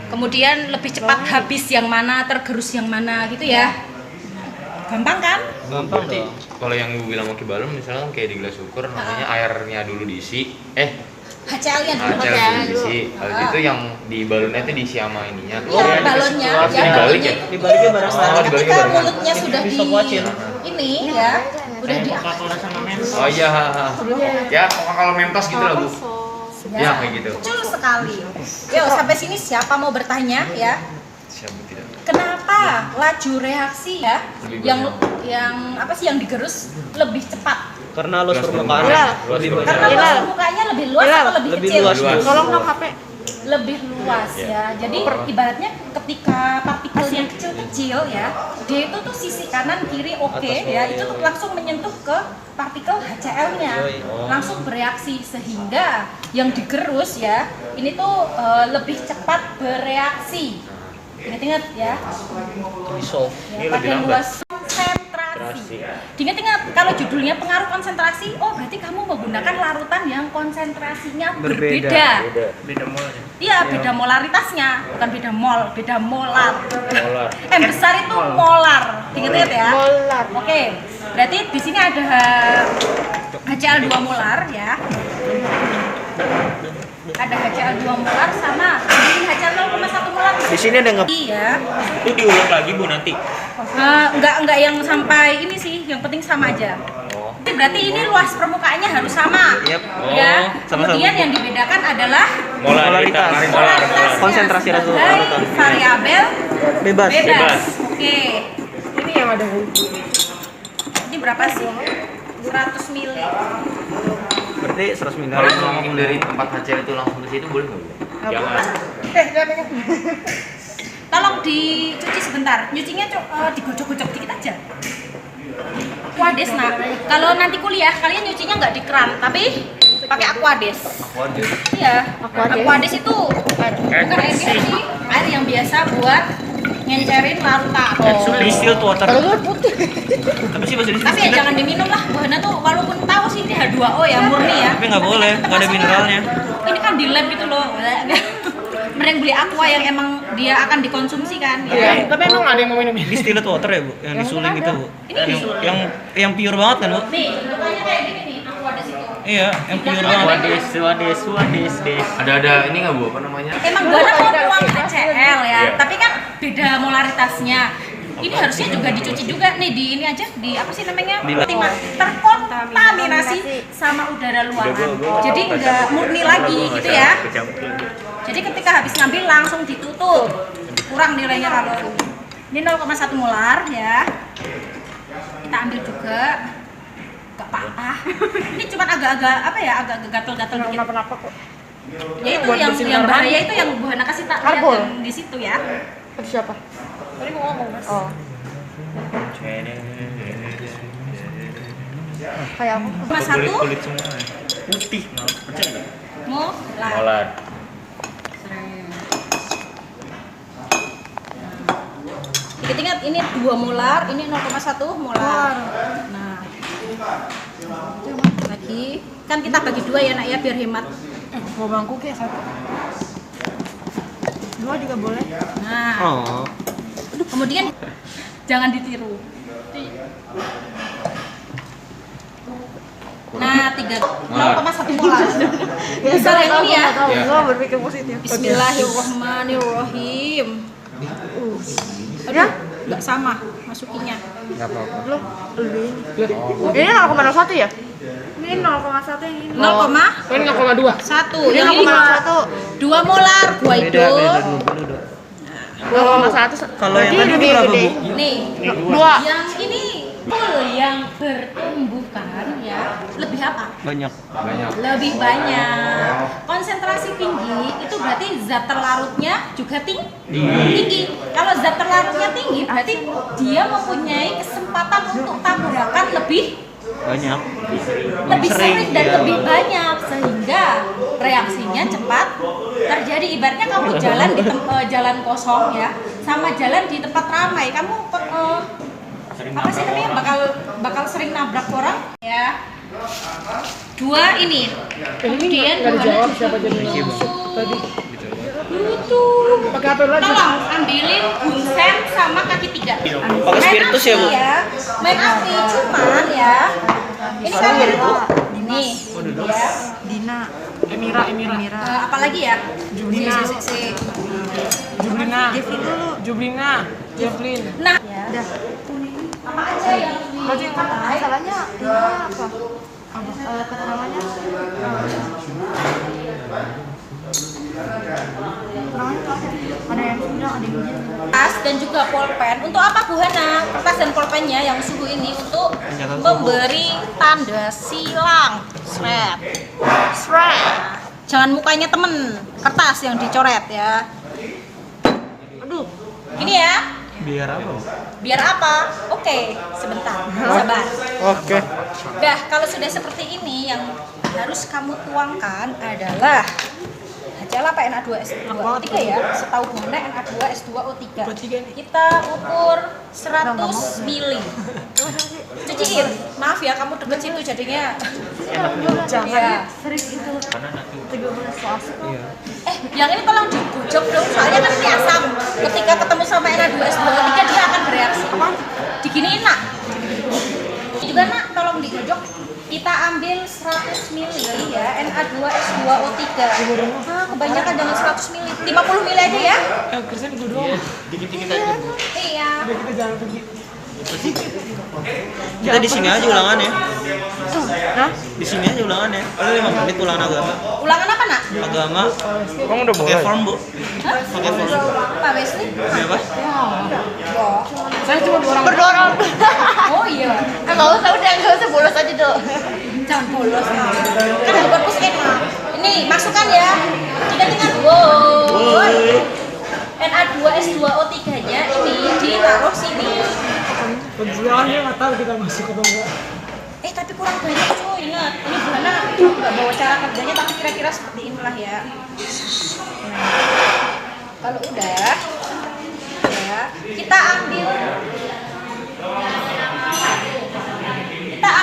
Speaker 2: Kemudian lebih cepat habis yang mana, tergerus yang mana gitu ya. Gampang kan?
Speaker 4: Gampang dong.
Speaker 7: Kalau yang ibu bilang pakai balon misalnya kayak di gelas ukur namanya airnya dulu diisi,
Speaker 2: HCl-nya dulu.
Speaker 7: HCl dulu diisi. Habis itu yang di balonnya itu diisi sama ininya.
Speaker 2: Iya, balonnya.
Speaker 7: Terus
Speaker 2: Ya,
Speaker 7: dibalik ya?
Speaker 4: Dibaliknya bareng
Speaker 7: Oh,
Speaker 4: bareng.
Speaker 7: dibalik
Speaker 2: Ketika
Speaker 7: barengan.
Speaker 2: mulutnya sudah di
Speaker 4: Stopwatchin.
Speaker 2: ini ya, udah di
Speaker 5: Coca-Cola sama Mentos.
Speaker 7: Oh iya. Ya, kalau Mentos gitu lah, Bu. Ya, kayak gitu.
Speaker 2: kecil sekali. Yo, sampai sini siapa mau bertanya ya?
Speaker 7: Siapa tidak?
Speaker 2: Kenapa laju reaksi ya
Speaker 7: Lebih
Speaker 2: yang
Speaker 7: banyak.
Speaker 2: yang apa sih yang digerus lebih cepat?
Speaker 4: Karena luas
Speaker 7: Luas
Speaker 4: permukaan
Speaker 7: permukaan.
Speaker 4: lebih
Speaker 7: Luas
Speaker 4: banyak.
Speaker 2: Karena luas permukaannya lebih luas atau lebih
Speaker 4: Lebih
Speaker 2: kecil?
Speaker 4: luas.
Speaker 7: Luas.
Speaker 5: Tolong dong HP.
Speaker 2: Lebih luas ya. Jadi ibaratnya ketika partikel yang kecil-kecil ya, dia itu tuh sisi kanan kiri oke
Speaker 4: Atas
Speaker 2: ya,
Speaker 4: bawah,
Speaker 2: itu
Speaker 4: iya.
Speaker 2: tuh langsung menyentuh ke partikel HCl-nya,
Speaker 4: Oh.
Speaker 2: langsung bereaksi sehingga yang digerus ya, ini tuh lebih cepat bereaksi. Ingat-ingat ya.
Speaker 4: Dissolve.
Speaker 2: Ya, pada luas konsentrasi. Diingat-ingat kalau judulnya pengaruh konsentrasi, oh berarti kamu menggunakan larutan yang konsentrasinya berbeda.
Speaker 5: Beda molnya.
Speaker 2: Iya, beda molaritasnya, bukan beda mol, beda molar.
Speaker 4: Molar.
Speaker 2: M besar itu molar. Diingat-ingat ya.
Speaker 3: Molar.
Speaker 2: Oke. Berarti di sini ada HCl 2 molar ya. Ada HCl 2 molar sama ini HCl 0,1 molar.
Speaker 4: Di sini ada nggak?
Speaker 2: Iya.
Speaker 5: Itu diulang lagi Bu nanti.
Speaker 2: Enggak yang sampai ini sih, yang penting sama aja.
Speaker 4: Oh.
Speaker 2: Berarti ini luas permukaannya harus sama.
Speaker 4: Yap.
Speaker 2: Ya.
Speaker 4: Sama-sama.
Speaker 2: Kemudian yang dibedakan adalah
Speaker 4: Molaritas.
Speaker 2: molaritasnya
Speaker 4: Konsentrasi
Speaker 2: sebagai
Speaker 4: larutan.
Speaker 2: variabel
Speaker 4: Bebas.
Speaker 2: bebas. Oke.
Speaker 3: Ini yang ada
Speaker 2: Ini berapa sih? 100 mili.
Speaker 4: Berarti 100 ml.
Speaker 7: Kalau ngomong dari tempat HCl itu langsung ke situ boleh nggak, Bu? Jangan.
Speaker 2: Tolong dicuci sebentar. Nyucinya digocok-gocok dikit aja. Aquades nak. Kalau nanti kuliah kalian nyucinya nggak di keran, tapi pakai Aquades.
Speaker 7: Waduh.
Speaker 2: Iya. Aquades itu bukan air bersih, air yang biasa buat ngencerin larutan.
Speaker 5: Distilled water. Tapi sih bahasa
Speaker 2: Tapi ya jangan diminum lah. Bahannya tuh walaupun tahu sih ini H2O ya murni ya.
Speaker 5: Tapi nggak boleh, nggak ada mineralnya.
Speaker 2: Ini kan di lab gitu loh. Mending beli aqua yang emang dia akan dikonsumsi kan. Ya.
Speaker 3: Tapi emang ada yang mau minum ini?
Speaker 5: Distilled water ya Bu, yang disuling gitu Bu.
Speaker 2: Ini disuling.
Speaker 5: Yang pure banget kan Bu?
Speaker 2: Nih, bentukannya kayak gini nih, Aquades itu.
Speaker 5: Iya, yang pure banget.
Speaker 7: Ada ini nggak, Bu? Apa namanya?
Speaker 2: Emang buahnya mau tuang HCl ya, tapi kan beda molaritasnya. Ini harusnya juga dicuci juga nih di ini aja di apa sih namanya? Terkontaminasi sama udara luaran. Jadi nggak murni lagi gitu ya. Jadi ketika habis ngambil langsung ditutup. Kurang nilainya kalau ini 0,1 molar ya. Kita ambil juga. Gak apa-apa. Ini cuma agak-agak apa ya? Agak gatel-gatel dikit.
Speaker 3: Kenapa-napa kok?
Speaker 2: Ya itu
Speaker 3: Buat
Speaker 2: yang
Speaker 3: bersihin
Speaker 2: yang
Speaker 3: kamar
Speaker 2: bahaya itu yang Bu Hana kasih tak lihat
Speaker 3: Karbol.
Speaker 2: yang di situ ya.
Speaker 3: Ada siapa? Tadi mau ngomong mas. Oh. Kayak aku.
Speaker 2: Cuma satu
Speaker 5: Kulit semua. Putih, percaya nggak?
Speaker 2: molar.
Speaker 7: Molar.
Speaker 2: Ingat-ingat ini 2 molar, ini 0,1 molar. Nah. Lagi kan kita bagi 2 ya nak ya biar hemat.
Speaker 3: Mau bangku kayak satu. 2 juga boleh.
Speaker 2: Nah,
Speaker 4: Oh.
Speaker 2: kemudian jangan ditiru. Nah, 0,1 molar. Besar yang ini ya.
Speaker 7: Ya.
Speaker 3: Gua berpikir positif.
Speaker 2: Bismillahirrahmanirrahim.
Speaker 3: Ya?
Speaker 2: Nggak sama masukinya.
Speaker 3: Loh, lebih. Ini 0,01 ya? Ini 0,1 yang ini.
Speaker 2: 0,1.
Speaker 3: Ini 0,2.
Speaker 2: Yang ini
Speaker 3: 0,1.
Speaker 2: 2 molar gua itu.
Speaker 4: Beda dulu.
Speaker 3: 2,1.
Speaker 5: Kalau yang tadi
Speaker 3: lebih
Speaker 5: berapa
Speaker 3: gede.
Speaker 5: Bu?
Speaker 2: Nih,
Speaker 3: 2.
Speaker 2: yang ini full yang bertumbukan ya lebih apa?
Speaker 5: Banyak.
Speaker 7: Banyak.
Speaker 2: Lebih banyak. Konsentrasi tinggi itu berarti zat terlarutnya juga tinggi. Kalau zat terlarutnya tinggi berarti dia mempunyai kesempatan untuk tabrakan lebih
Speaker 5: Banyak.
Speaker 2: sering dan lebih banyak sehingga reaksinya cepat terjadi. Ibaratnya kamu jalan di jalan kosong ya, sama jalan di tempat ramai, kamu apa sih namanya bakal sering nabrak orang ya. Dua ini, kemudian
Speaker 5: Jawab siapa jadi tadi.
Speaker 2: itu
Speaker 5: Pakai HP lu aja.
Speaker 2: tolong ambilin bunsen sama kaki tiga.
Speaker 4: Pakai spiritus ya, Bu?
Speaker 2: Main api, cuman ya ini kan ini ya.
Speaker 3: Dina.
Speaker 5: Emira.
Speaker 2: Apalagi ya?
Speaker 3: Jublina.
Speaker 5: Jublina.
Speaker 3: Devin dulu.
Speaker 5: Jublina. Jefflin.
Speaker 2: Nah, ya.
Speaker 3: Udah.
Speaker 2: Apa aja yang
Speaker 3: Berarti kan masalahnya Dina apa? Keterangannya ada yang punya, ada yang punya.
Speaker 2: kertas dan juga pulpen. Untuk apa Bu Hana? Kertas dan pulpennya yang suhu ini untuk memberi tanda silang. Shred. Jangan mukanya temen. Kertas yang dicoret ya. Aduh. Gini ya.
Speaker 4: Biar apa?
Speaker 2: Biar apa? Oke, sebentar. Sabar.
Speaker 5: Oke.
Speaker 2: Dah, kalau sudah seperti ini yang harus kamu tuangkan adalah HCl apa Na2S2O3 ya? Setahu Hana Na2S2O3. Kita ukur 100 mili. Cuciin. Maaf ya, kamu deket situ jadinya.
Speaker 3: Jangan
Speaker 2: Ya.
Speaker 3: sering itu 13 plastik.
Speaker 2: Yang ini tolong digojok dong, soalnya kan ini asam. Ketika ketemu sama Na2S2O3 dia akan bereaksi. Diginiin nak. Ini juga nak, tolong digojok. Kita ambil 100 mili ya, Na2S2O3. Nah, kebanyakan jangan 100 mili, 50 mili aja ya.
Speaker 5: Kerja gue doang.
Speaker 6: Dikit-dikit aja, Bu.
Speaker 2: Iya.
Speaker 5: Kita jangan pergi.
Speaker 4: Kita di sini aja ulangannya.
Speaker 3: Hah?
Speaker 4: Di sini aja ulangannya. Ada 5 menit ulangan agama.
Speaker 2: Ulangan apa nak?
Speaker 4: Agama
Speaker 7: Kamu udah
Speaker 4: pakai form, Bu.
Speaker 2: Hah?
Speaker 4: Pakai form.
Speaker 2: Pak Wesley?
Speaker 4: Apa?
Speaker 2: Oh.
Speaker 5: Saya cuma 2 orang.
Speaker 3: Berdua orang.
Speaker 2: Oh iya.
Speaker 3: Enggak usah, udah enggak usah bolos aja dong.
Speaker 2: Jangan bolos. Kan buat puskesmas. Ini masukkan ya. Kita dengar. Wow. Na2S2O3-nya ini ditaruh sini.
Speaker 5: Penjualnya nggak tahu kita masuk atau enggak.
Speaker 2: Tapi kurang banyak cuy. Ingat, ini gimana? Nggak bawa cara kerjanya, tapi kira-kira seperti inilah ya. Nah, kalau udah, ya kita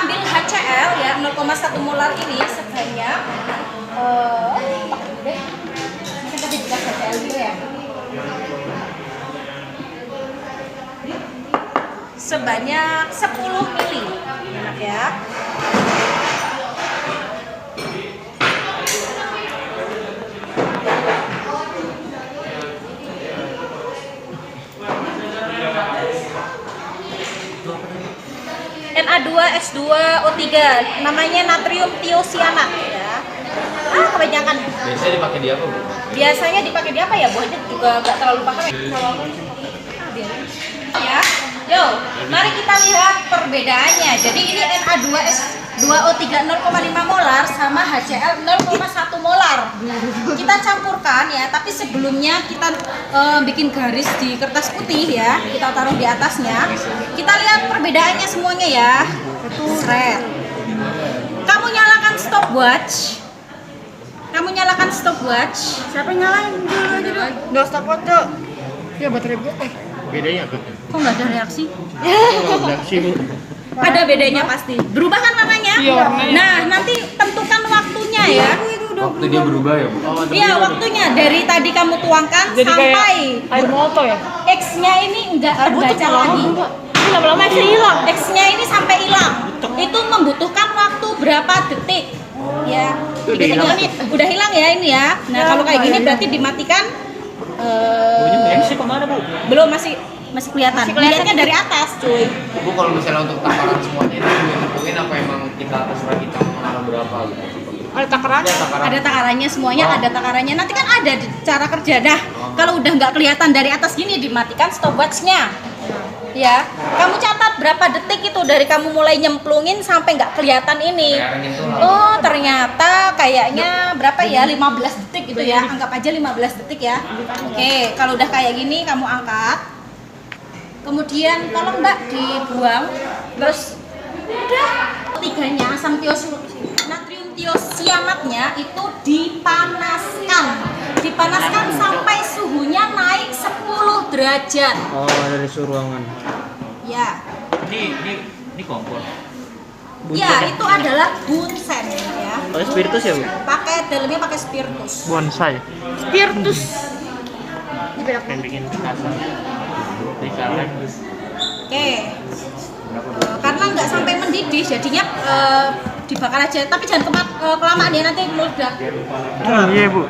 Speaker 2: ambil HCl ya 0,1 molar ini sebanyak pakai dulu deh. Mungkin tadi dikasih HCl dulu ya. Sebanyak 10 mili. Enak ya. Na2S2O3 namanya natrium tiosianat ya. Kebanyakan.
Speaker 7: Biasanya dipakai di apa, Bu?
Speaker 2: Biasanya dipakai di apa ya? Bu aja juga nggak terlalu pakai. Biarin. Ya. Yo, mari kita lihat perbedaannya. Jadi ini Na2S2O3 0,5 molar sama HCl 0,1 molar. Kita campurkan ya, tapi sebelumnya kita bikin garis di kertas putih ya. Kita taruh di atasnya. Kita lihat perbedaannya semuanya ya. Shred. Kamu nyalakan stopwatch.
Speaker 3: Siapa nyalain dulu aja dulu. Enggak stopwatch, Dok.
Speaker 5: Ya baterai gue.
Speaker 6: Bedanya apa?
Speaker 2: Kok nggak ada reaksi?
Speaker 6: Reaksi, Bu.
Speaker 2: Ada bedanya pasti. Berubah kan warnanya?
Speaker 5: Iya, warnanya.
Speaker 2: Nah, nanti tentukan waktunya ya.
Speaker 7: Waktu dia berubah ya, Bu?
Speaker 2: Iya, waktunya dari tadi kamu tuangkan
Speaker 5: Jadi
Speaker 2: sampai
Speaker 5: kayak air moto ya.
Speaker 2: X-nya ini enggak terbaca lagi.
Speaker 3: Lama-lama X hilang.
Speaker 2: X-nya ini sampai hilang. Itu membutuhkan waktu berapa detik? Ya, 3 menit. Udah hilang ya ini ya. Nah, kalau kayak gini berarti dimatikan.
Speaker 4: Sih kemana, Bu?
Speaker 2: Belum, masih kelihatan. Lihatnya dari atas, cuy.
Speaker 7: Bu, kalau misalnya untuk takaran semuanya itu ditentuin apa emang kita terserah kita menanam berapa gitu?
Speaker 5: Ada takarannya.
Speaker 2: Ada takarannya, semuanya ada takarannya. Nanti kan ada di cara kerja. Nah, kalau udah nggak kelihatan dari atas gini, dimatikan stopwatch-nya. Ya, kamu catat berapa detik itu dari kamu mulai nyemplungin sampai nggak kelihatan ini. Oh, ternyata kayaknya berapa ya? 15 detik gitu ya. Anggap aja 15 detik ya. Oke, kalau udah kayak gini kamu angkat. Kemudian tolong Mbak dibuang. Terus udah tiganya asam natrium tiosianatnya itu dipanaskan sampai suhunya naik 10 derajat.
Speaker 4: Oh, dari suhu ruangan.
Speaker 2: Ya.
Speaker 4: Ini kompor.
Speaker 2: Ya, itu adalah bunsen ya.
Speaker 4: Pakai spiritus ya, Bu?
Speaker 2: Dalamnya pakai spiritus.
Speaker 5: Bonsai.
Speaker 3: Spiritus.
Speaker 5: Yang bikin kasar. Dikaleng.
Speaker 2: Oke. Karena nggak sampai mendidih, jadinya dibakar aja. Tapi jangan kelamaan ya, nanti meledak.
Speaker 5: Iya, Bu.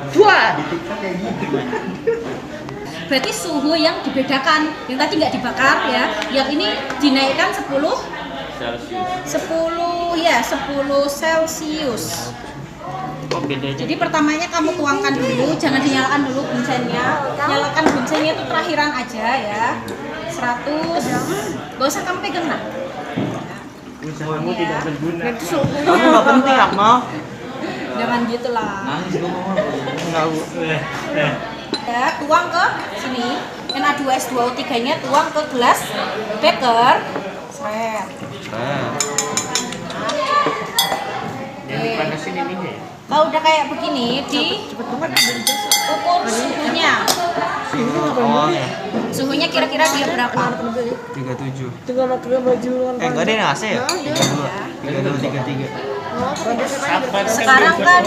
Speaker 2: Berarti suhu yang dibedakan, yang tadi nggak dibakar ya, yang ini dinaikkan 10 Celcius.
Speaker 5: Oh, bedanya.
Speaker 2: Jadi pertamanya kamu tuangkan dulu, jangan dinyalakan dulu bunsennya. Nyalakan bunsennya itu terakhiran aja ya. 100. Gak usah kamu pegang nah.
Speaker 5: Kamu tidak berguna.
Speaker 4: Kamu nggak penting, Akmal.
Speaker 2: Jangan gitu lah.
Speaker 5: Enggak, Bu.
Speaker 2: Ya, tuang ke sini. Na2S2O3-nya tuang ke gelas beker. Seret.
Speaker 5: Yang dipanasin ininya ya.
Speaker 2: Kalau udah kayak begini, ukur suhunya.
Speaker 4: Awalnya
Speaker 2: Suhunya kira-kira dia berapa?
Speaker 4: 37.
Speaker 3: Tinggal pakai baju
Speaker 4: Enggak ada yang AC ya? 32, 33.
Speaker 2: Sekarang kan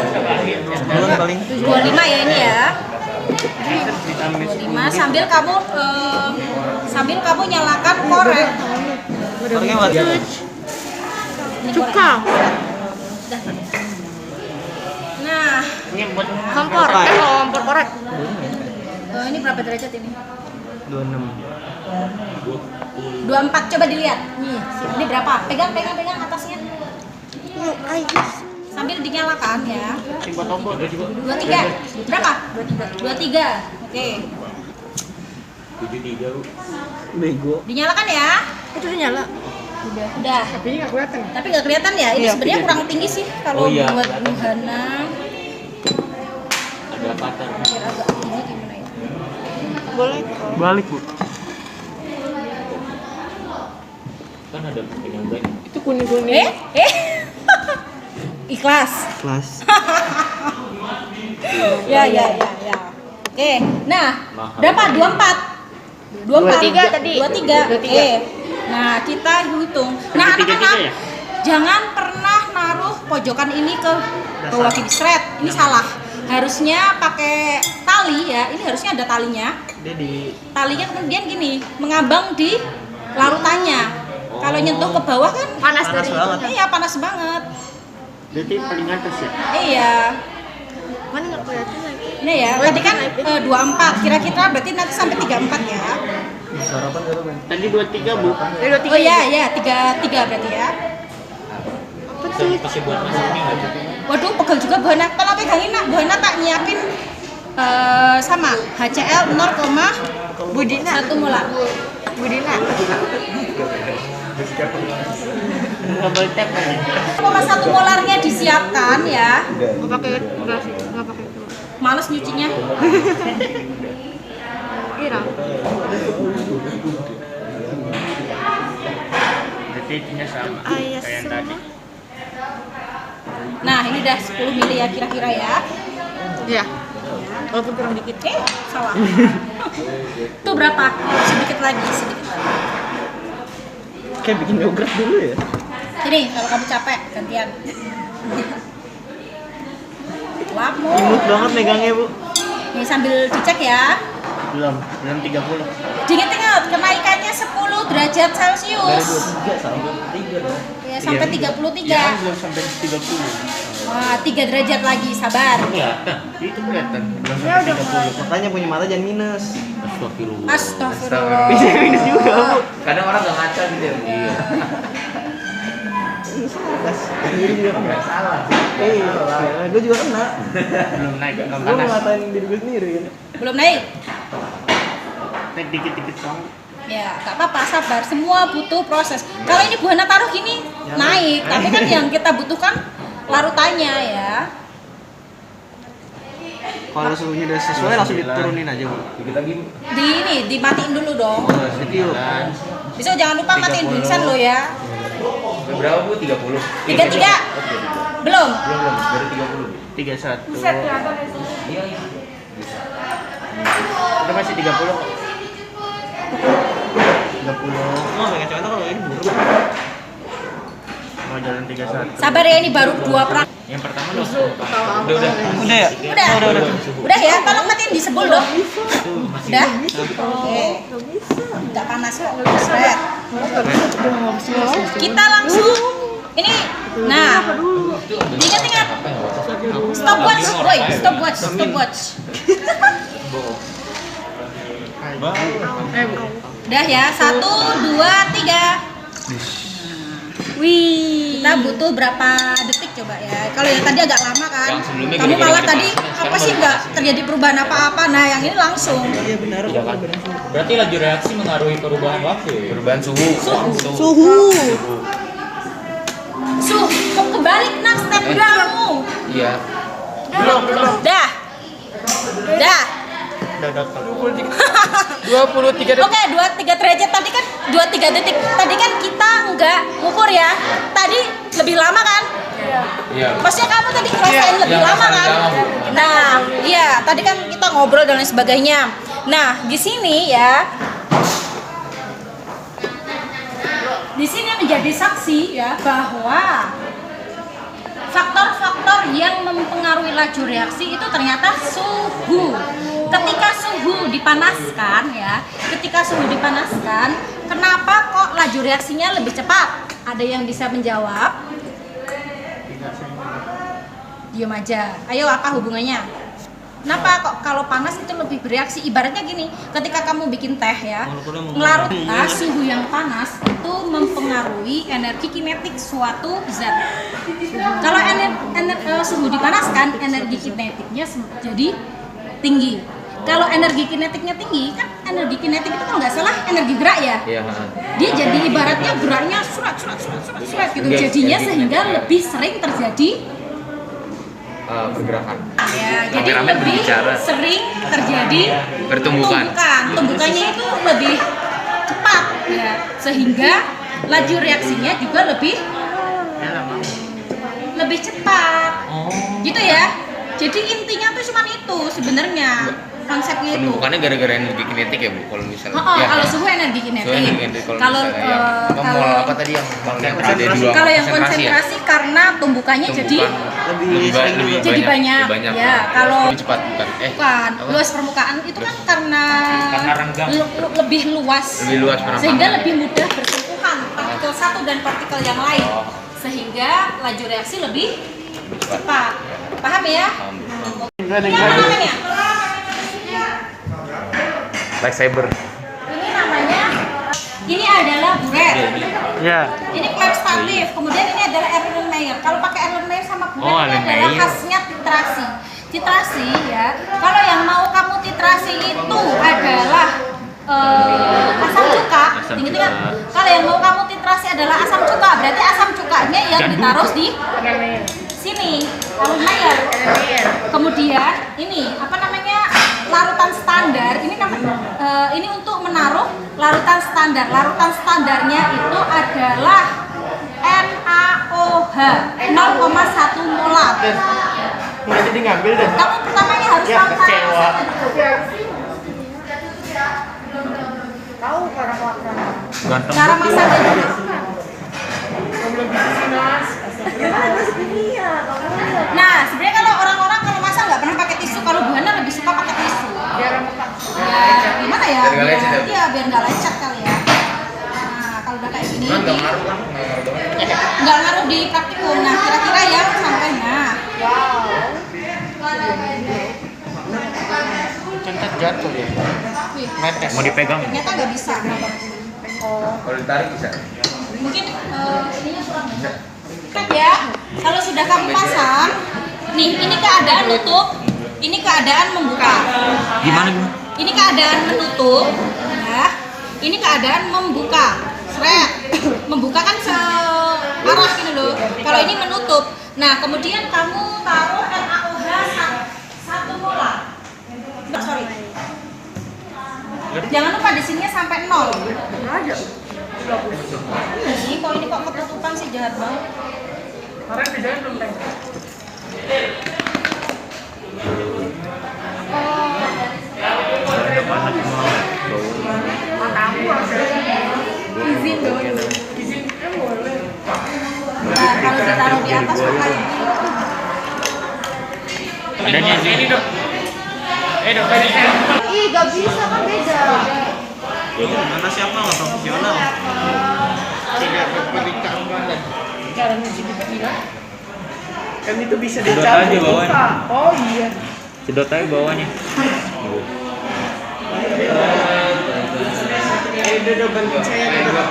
Speaker 4: Belum paling.
Speaker 2: 25 ya ini ya. 25 sambil kamu nyalakan korek.
Speaker 4: Pakai mati.
Speaker 2: Ini
Speaker 3: Cuka.
Speaker 2: Udah. Nah,
Speaker 5: Ini buat
Speaker 3: Kompor. Kompor korek.
Speaker 2: ini berapa derajat ini?
Speaker 4: 26.
Speaker 2: 24, coba dilihat. Nih, ini berapa? Pegang atasnya. Sambil dinyalakan ya.
Speaker 5: buat kompor juga.
Speaker 2: 23. Berapa? 23. Oke.
Speaker 7: 73 Bu.
Speaker 4: Bego.
Speaker 2: Dinyalakan ya.
Speaker 3: Itu udah nyala.
Speaker 2: Udah.
Speaker 3: Tapi ini nggak kelihatan.
Speaker 2: Tapi nggak kelihatan ya. Ini sebenarnya kurang tinggi sih kalau
Speaker 7: Oh, iya.
Speaker 2: buat Nuhana.
Speaker 7: Ada patar.
Speaker 2: Biar agak tinggi gimana ya?
Speaker 3: Boleh.
Speaker 5: Balik, Bu.
Speaker 7: Kan ada pegang ban.
Speaker 3: Itu kuning-kuning.
Speaker 2: Ikhlas.
Speaker 4: Kelas.
Speaker 2: Ya. Oke. Nah, berapa? 24 tadi. 23. Oke. Nah, kita hitung. Nah, anak-anak
Speaker 5: ya?
Speaker 2: jangan pernah naruh pojokan ini ke bawah gini, seret. Ini salah. Harusnya pakai tali ya. Ini harusnya ada talinya.
Speaker 4: Dia di
Speaker 2: Talinya kemudian gini, mengambang di larutannya. Kalau nyentuh ke bawah kan
Speaker 3: Panas
Speaker 4: panas
Speaker 3: dari.
Speaker 4: banget.
Speaker 2: iya panas banget.
Speaker 5: Berarti paling atas ya.
Speaker 2: Iya.
Speaker 3: Mana nggak kelihatan lagi.
Speaker 2: Ini ya, tadi kan 24. Kira-kira berarti nanti sampai 34 ya.
Speaker 4: sarapan gak tuh,
Speaker 5: Tadi 23, Bu.
Speaker 2: Oh iya, 33 berarti ya.
Speaker 7: Masih buat masuk ini enggak?
Speaker 2: Waduh, pegel juga Bu Hana. Kalau pegangin nak, Bu Hana tak nyiapin sama HCl 0,
Speaker 3: Budina.
Speaker 2: 1 molar.
Speaker 3: Budina.
Speaker 5: Double tap lagi.
Speaker 2: 1 molarnya disiapkan ya.
Speaker 3: Nggak pakai enggak sih, nggak pakai itu.
Speaker 2: Males nyucinya.
Speaker 3: Ira.
Speaker 5: Berarti itunya sama
Speaker 3: Ayah
Speaker 5: kayak yang tadi.
Speaker 2: Nah, ini udah 10 mili ya kira-kira ya.
Speaker 3: Iya. Walaupun kurang dikit.
Speaker 2: Salah. Itu berapa? Sedikit lagi.
Speaker 4: kayak bikin yogurt dulu ya.
Speaker 2: Jadi kalau kamu capek gantian. Lamu.
Speaker 4: Imut banget megangnya, Bu.
Speaker 2: Ini sambil dicek ya.
Speaker 5: Belum 30.
Speaker 2: Diingat-ingat kenaikannya 10 derajat
Speaker 4: Dari
Speaker 2: Celcius.
Speaker 4: 23 sampai 3 dong.
Speaker 2: Ya, sampai 33.
Speaker 5: Iya, belum sampai 30.
Speaker 2: Wah, 3 derajat lagi, sabar.
Speaker 7: Kelihatan.
Speaker 5: Itu kelihatan. Belum
Speaker 3: Ya
Speaker 5: sampai
Speaker 3: udah
Speaker 5: 30.
Speaker 4: Makanya punya mata jangan minus.
Speaker 7: Astagfirullah.
Speaker 2: Astagfirullah.
Speaker 4: Bisa minus juga, Bu.
Speaker 7: Kadang orang nggak ngaca gitu ya. Iya.
Speaker 4: Sendiri juga kena.
Speaker 7: Salah.
Speaker 4: Iya, gue juga kena.
Speaker 5: Belum naik, belum
Speaker 4: Gue
Speaker 5: panas.
Speaker 4: ngatain diri gue sendiri kan.
Speaker 2: Belum naik?
Speaker 5: Naik dikit-dikit dong.
Speaker 2: Ya, gak apa-apa, sabar. Semua butuh proses. Kalau ini Bu Hana taruh gini, naik. Tapi kan yang kita butuhkan larutannya ya.
Speaker 4: Kalau suhunya udah sesuai langsung diturunin aja, Bu.
Speaker 7: Dikit lagi.
Speaker 2: Dimatiin dulu dong.
Speaker 4: Setiu.
Speaker 2: Bisa jangan lupa matiin bingsan lo ya.
Speaker 7: Berapa Bu? 30.
Speaker 2: 33. Belum.
Speaker 7: Belum, baru 30.
Speaker 5: 31.
Speaker 3: Buset kelihatan ya sih.
Speaker 7: Iya, iya. Bisa.
Speaker 5: Itu masih 30.
Speaker 4: 30. Oh, pakai kacamata kalau ini buruk.
Speaker 5: Mau jalan 31.
Speaker 2: Sabar ya, ini baru 2 prak.
Speaker 7: Yang pertama dong. Udah.
Speaker 4: Udah ya?
Speaker 2: Udah. Udah ya, tolong matiin di sebul dong. Udah. Oke. Enggak panas kok. Seret. Kita langsung ini. Nah, ingat-ingat. Stopwatch, boy. Stopwatch. Udah ya, 1, 2, 3. Wih, kita butuh berapa detik coba ya? Kalau yang tadi agak lama kan?
Speaker 7: Yang sebelumnya
Speaker 2: Kamu
Speaker 7: gara-gara
Speaker 2: malah
Speaker 7: kita
Speaker 2: tadi
Speaker 7: panas,
Speaker 2: apa
Speaker 7: sekarang
Speaker 2: sih
Speaker 7: baru
Speaker 2: nggak
Speaker 7: panas.
Speaker 2: terjadi perubahan apa-apa? Nah, yang ini langsung.
Speaker 4: Iya benar.
Speaker 7: Iya kan?
Speaker 6: Berarti laju reaksi mengaruhi perubahan waktu ya?
Speaker 7: Perubahan suhu.
Speaker 2: Suh, kok kebalik nak step kamu?
Speaker 7: Iya.
Speaker 2: Dah. Dah.
Speaker 5: 23
Speaker 2: Oke, 23 derajat tadi kan 23 detik. Tadi kan kita nggak ngukur ya. Tadi lebih lama kan?
Speaker 7: Iya.
Speaker 2: Maksudnya kamu tadi ngerasain lebih
Speaker 7: Iya,
Speaker 2: lama
Speaker 7: ngerasain
Speaker 2: kan?
Speaker 7: lama, Bu.
Speaker 2: Nah, iya, tadi kan kita ngobrol dan lain sebagainya. Nah, di sini ya. Di sini menjadi saksi ya bahwa faktor-faktor yang mempengaruhi laju reaksi itu ternyata suhu. Ketika suhu dipanaskan ya, kenapa kok laju reaksinya lebih cepat? Ada yang bisa menjawab? Diam aja. Ayo, apa hubungannya? Kenapa kok kalau panas itu lebih bereaksi? Ibaratnya gini, ketika kamu bikin teh ya, ngelarut suhu yang panas itu mempengaruhi energi kinetik suatu zat. Kalau suhu dipanaskan, energi kinetiknya jadi tinggi. Kalau energi kinetiknya tinggi, kan energi kinetik itu kan nggak salah energi gerak ya.
Speaker 7: Iya.
Speaker 2: Dia jadi ibaratnya geraknya surat gitu. Jadinya sehingga lebih sering terjadi
Speaker 7: Pergerakan.
Speaker 2: ya, jadi
Speaker 7: Kameramen
Speaker 2: lebih
Speaker 7: berbicara.
Speaker 2: sering terjadi
Speaker 7: Pertumbukan.
Speaker 2: tumbukannya itu lebih cepat ya, sehingga laju reaksinya juga lebih cepat gitu ya. Jadi intinya tuh cuman itu sebenarnya konsepnya itu.
Speaker 7: Penumpukannya gara-gara energi kinetik ya, Bu, kalau misalnya.
Speaker 2: Kalau suhu energi kinetik.
Speaker 7: Suhu energi kinetik.
Speaker 2: Kalau
Speaker 7: mol apa tadi yang ada dua
Speaker 2: kalau yang
Speaker 7: konsentrasi ya?
Speaker 2: konsentrasi karena tumbukannya jadi
Speaker 7: lebih
Speaker 2: banyak. Ya, kalau
Speaker 7: lebih cepat bukan.
Speaker 2: bukan luas permukaan itu kan karena
Speaker 6: renggang.
Speaker 2: lebih luas
Speaker 7: permukaan.
Speaker 2: sehingga lebih mudah bersentuhan partikel satu dan partikel yang lain sehingga laju reaksi lebih cepat. Paham ya? Ini apa namanya?
Speaker 7: Lightsaber.
Speaker 2: Ini adalah buret.
Speaker 5: Ya.
Speaker 2: Ini klep statif. Kemudian ini adalah Erlenmeyer. Kalau pakai Erlenmeyer sama buret
Speaker 5: Oh,
Speaker 2: ini adalah
Speaker 5: Erlenmeyer.
Speaker 2: khasnya titrasi. Titrasi ya. Kalau yang mau kamu titrasi itu adalah asam cuka. Ingat-ingat. Kalau yang mau kamu titrasi adalah asam cuka. Berarti asam cukanya yang ditaruh di sini, Erlenmeyer. Kemudian ini apa namanya? Larutan standar. Ini untuk menaruh larutan standar. Larutan standarnya itu adalah NaOH 0,1 molar.
Speaker 5: Nggak jadi ngambil deh.
Speaker 2: Kamu pertamanya harus
Speaker 5: Ya,
Speaker 2: tahu cara
Speaker 5: kecewa.
Speaker 2: masaknya.
Speaker 3: Tahu cara makan.
Speaker 2: Cara masaknya dulu. Nah, sebenarnya kalau orang-orang kalau masak nggak pernah pakai tisu, kalau Bu Hana lebih suka pakai tisu. Ya, gimana ya?
Speaker 7: Biar nggak lecet ya?
Speaker 2: Iya, biar nggak lecet kali ya. Nah, kalau udah kayak gini,
Speaker 7: Kan nggak ngaruh kan? Nggak ngaruh banget.
Speaker 2: nggak ngaruh di praktikum. Nah, kira-kira ya sampainya.
Speaker 5: Centet jatuh ya.
Speaker 2: Wih,
Speaker 5: Metes.
Speaker 7: Mau dipegang?
Speaker 2: ternyata nggak bisa.
Speaker 7: Kalau ditarik bisa.
Speaker 2: Mungkin ininya kurang kan ya. Kalau sudah kamu pasang, nih ini keadaan nutup, ini keadaan membuka.
Speaker 7: Gimana?
Speaker 2: Ini keadaan menutup, ya. Ini keadaan membuka. Seret. Membuka kan searah gini loh. Kalau ini menutup. Nah, kemudian kamu taruh NaOH 1 molar. Sorry. Jangan lupa di sininya sampai 0. Ini kok ketutupan sih, jahat banget.
Speaker 5: Kemarin kerjanya belum teng.
Speaker 3: Izin dong.
Speaker 5: Izinnya boleh.
Speaker 2: Nah, kalau ditaruh di atas maka
Speaker 5: Ada nih ini dok. Dok tadi.
Speaker 3: Ih, gak bisa kan beda.
Speaker 4: Mana siapa nggak profesional?
Speaker 5: Tidak berperikat banget. Caranya sih kita kan itu bisa dicabut. Oh iya.
Speaker 4: Sedot aja bawahnya.
Speaker 5: Dok bantu saya dok.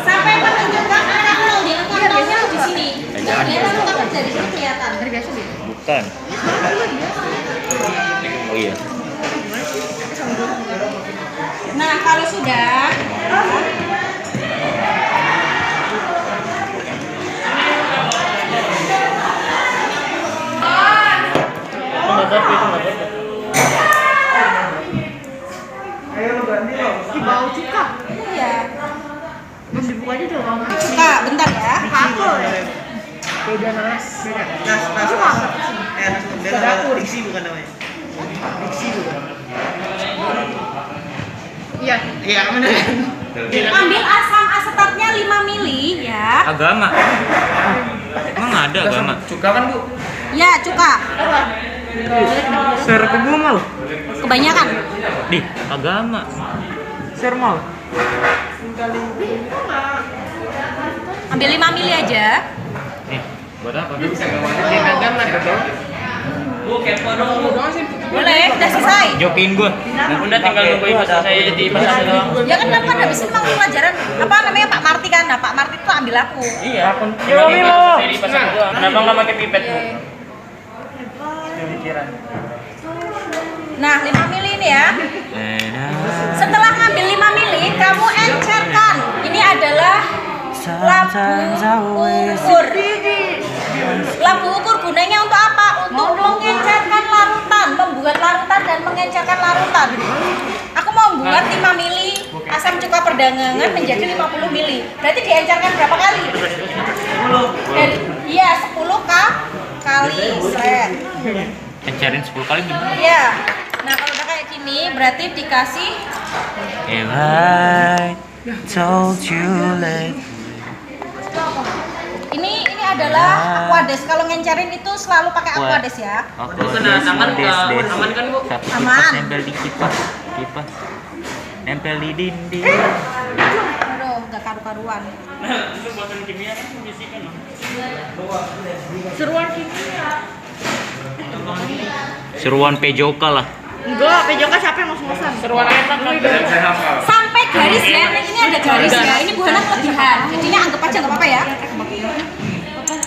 Speaker 2: sampai menunjukkan arah nol dia kantongnya di sini. Dia kan dari sini kelihatan.
Speaker 3: Terbiasa gitu.
Speaker 4: Bukan. Oh iya.
Speaker 2: Nah, kalau sudah
Speaker 5: Ayo lo ganti lo.
Speaker 3: Di bawah cuka.
Speaker 2: ya.
Speaker 3: Belum dibuka aja dong.
Speaker 2: Suka, bentar ya.
Speaker 3: Apa ya?
Speaker 5: Beda nas. Beda.
Speaker 4: Nas. Nas.
Speaker 5: Beda
Speaker 4: Diksi bukan namanya.
Speaker 5: Diksi bukan.
Speaker 3: Iya.
Speaker 5: Iya benar.
Speaker 2: Ambil asam asetatnya 5 mili ya.
Speaker 4: Agama. Emang ada agama?
Speaker 5: Cuka kan bu?
Speaker 2: Ya, cuka.
Speaker 5: Ser kebumal.
Speaker 2: Kebanyakan.
Speaker 4: Di agama.
Speaker 5: Sermal.
Speaker 2: Ambil 5 mili aja.
Speaker 4: Nih, buat apa?
Speaker 5: Agama dong. Bu kepo dong.
Speaker 2: Boleh, udah selesai.
Speaker 4: Jokin gua.
Speaker 6: Udah tinggal nunggu ibu selesai jadi pasar doang.
Speaker 2: Ya kan kan habis itu mau pelajaran apa namanya Pak Marti kan. Nah, Pak Marti tuh ambil aku.
Speaker 6: Iya, aku tinggal ibu selesai di pasar doang. Kenapa nggak pakai pipet bu?
Speaker 2: Nah, 5 mili ini ya. Setelah ngambil 5 mili, kamu encerkan. Ini adalah lampu ukur. Lampu ukur gunanya untuk apa? Untuk mengencerkan larutan, membuat larutan dan mengencerkan larutan. Aku mau buat 5 mili asam cuka perdagangan menjadi 50 mili. Berarti diencerkan berapa kali? 10. Iya, 10 kali seret.
Speaker 4: Encerin 10 kali gimana?
Speaker 2: Iya. Nah, kalau udah kayak gini berarti dikasih
Speaker 4: If I told you let
Speaker 2: ini adalah aquades. Kalau ngencerin itu selalu pakai aquades ya.
Speaker 4: aku
Speaker 6: kena tangan nggak aman kan bu?
Speaker 2: Aman.
Speaker 4: Nempel di kipas. Nempel di dinding.
Speaker 2: Aduh, nggak karu-karuan.
Speaker 6: Itu buatan kimia kan membisikkan loh.
Speaker 3: Seruan kimia.
Speaker 4: Seruan PJOK lah.
Speaker 3: Enggak, PJK siapa yang ngos-ngosan?
Speaker 6: Seruan enak kan?
Speaker 2: Sampai garis ya. Ini ada garis ya. Ini buahnya kelebihan. Jadinya anggap aja nggak apa-apa ya.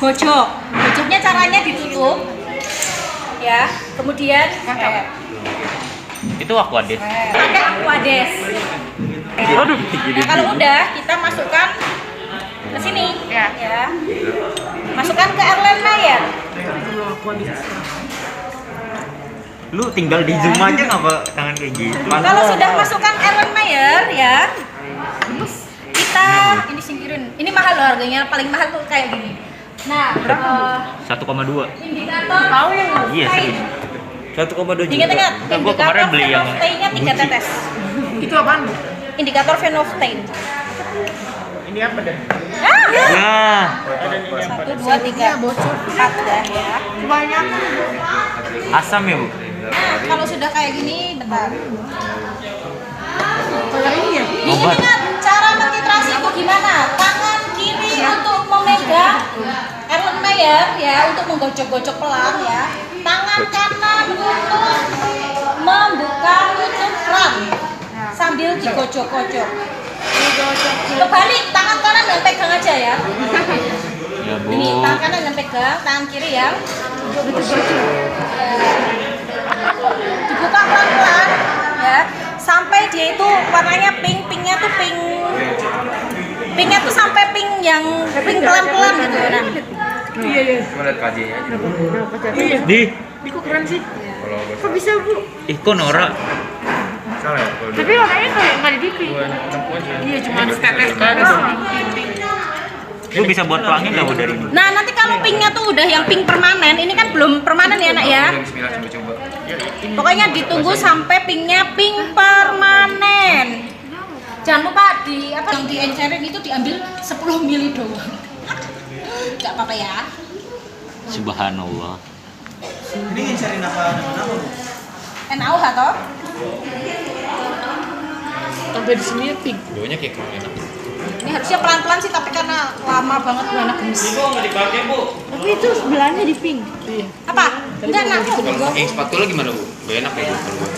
Speaker 2: Gojok. Gojoknya caranya ditutup. Ya. Kemudian
Speaker 4: Itu aquades.
Speaker 2: pakai aquades.
Speaker 4: Aduh,
Speaker 2: Nah, kalau udah kita masukkan ke sini.
Speaker 3: Ya.
Speaker 2: Ya. Masukkan ke Erlen Mayer.
Speaker 4: Lu tinggal di zoom aja ngapa tangan kayak gitu?
Speaker 2: Kalau sudah masukkan Erlen Mayer ya, kita ini singkirin. Ini mahal loh harganya, paling mahal tuh kayak gini. Nah,
Speaker 4: 1,2.
Speaker 2: indikator
Speaker 3: Tahu.
Speaker 4: Iya, serius. 1,2 juta.
Speaker 2: Ingat-ingat,
Speaker 4: Kan gua kemarin beli yang
Speaker 2: Phenolphthalein-nya 3 tetes.
Speaker 5: Itu apaan bu?
Speaker 2: Indikator Phenolphthalein.
Speaker 5: Ini apa dah?
Speaker 2: Ah,
Speaker 4: Ya.
Speaker 2: 1, 2, 3, 4 dah ya.
Speaker 3: Banyak.
Speaker 4: Asam ya, Bu?
Speaker 2: Nah, kalau sudah kayak gini, bentar.
Speaker 3: Kayak ini ya?
Speaker 2: Diingat cara mentitrasi itu gimana? Tangan kiri untuk memegang Erlen Mayer ya, untuk menggocok-gocok pelan ya. Tangan kanan untuk membuka tutup keran sambil digocok-gocok. Kebalik, tangan kanan yang pegang aja ya.
Speaker 4: Ya, Bu.
Speaker 2: Ini tangan kanan yang pegang, tangan kiri yang dibuka pelan-pelan ya, sampai dia itu warnanya pink, pinknya tuh pinknya tuh sampai pink yang pink pelan-pelan gitu. Nah,
Speaker 3: Iya.
Speaker 7: Melihat kajiannya aja.
Speaker 4: Di.
Speaker 3: Ini kok keren sih?
Speaker 7: Kalau gua
Speaker 3: Kok bisa bu?
Speaker 4: Ih, kok Nora?
Speaker 7: salah ya. Kalau
Speaker 3: Tapi warnanya nggak di dikit.
Speaker 7: dua tempuan sih.
Speaker 3: Iya cuma
Speaker 5: Tetes kan.
Speaker 4: Lu bisa buat pelangi nggak Bu dari ini?
Speaker 2: Nah, nanti kalau pinknya tuh udah yang pink permanen, ini kan belum permanen ya nak ya.
Speaker 7: Bismillah, coba.
Speaker 2: Pokoknya ditunggu sampai pinknya pink permanen. Jangan lupa di apa yang diencerin itu diambil 10 mili doang. Gak apa-apa ya.
Speaker 4: Subhanallah.
Speaker 6: Ini ngincarin apa dengan apa, Bu?
Speaker 2: NaOH toh?
Speaker 3: Sampai di sini pink.
Speaker 7: Baunya kayak kurang enak.
Speaker 2: Ini harusnya pelan-pelan sih tapi karena lama banget gue anak gemes.
Speaker 3: Tapi itu sebelahnya di pink. Iya.
Speaker 2: Apa? Enggak nak.
Speaker 7: Kalau pakai spatula gimana Bu? Gak enak ya Bu kalau buat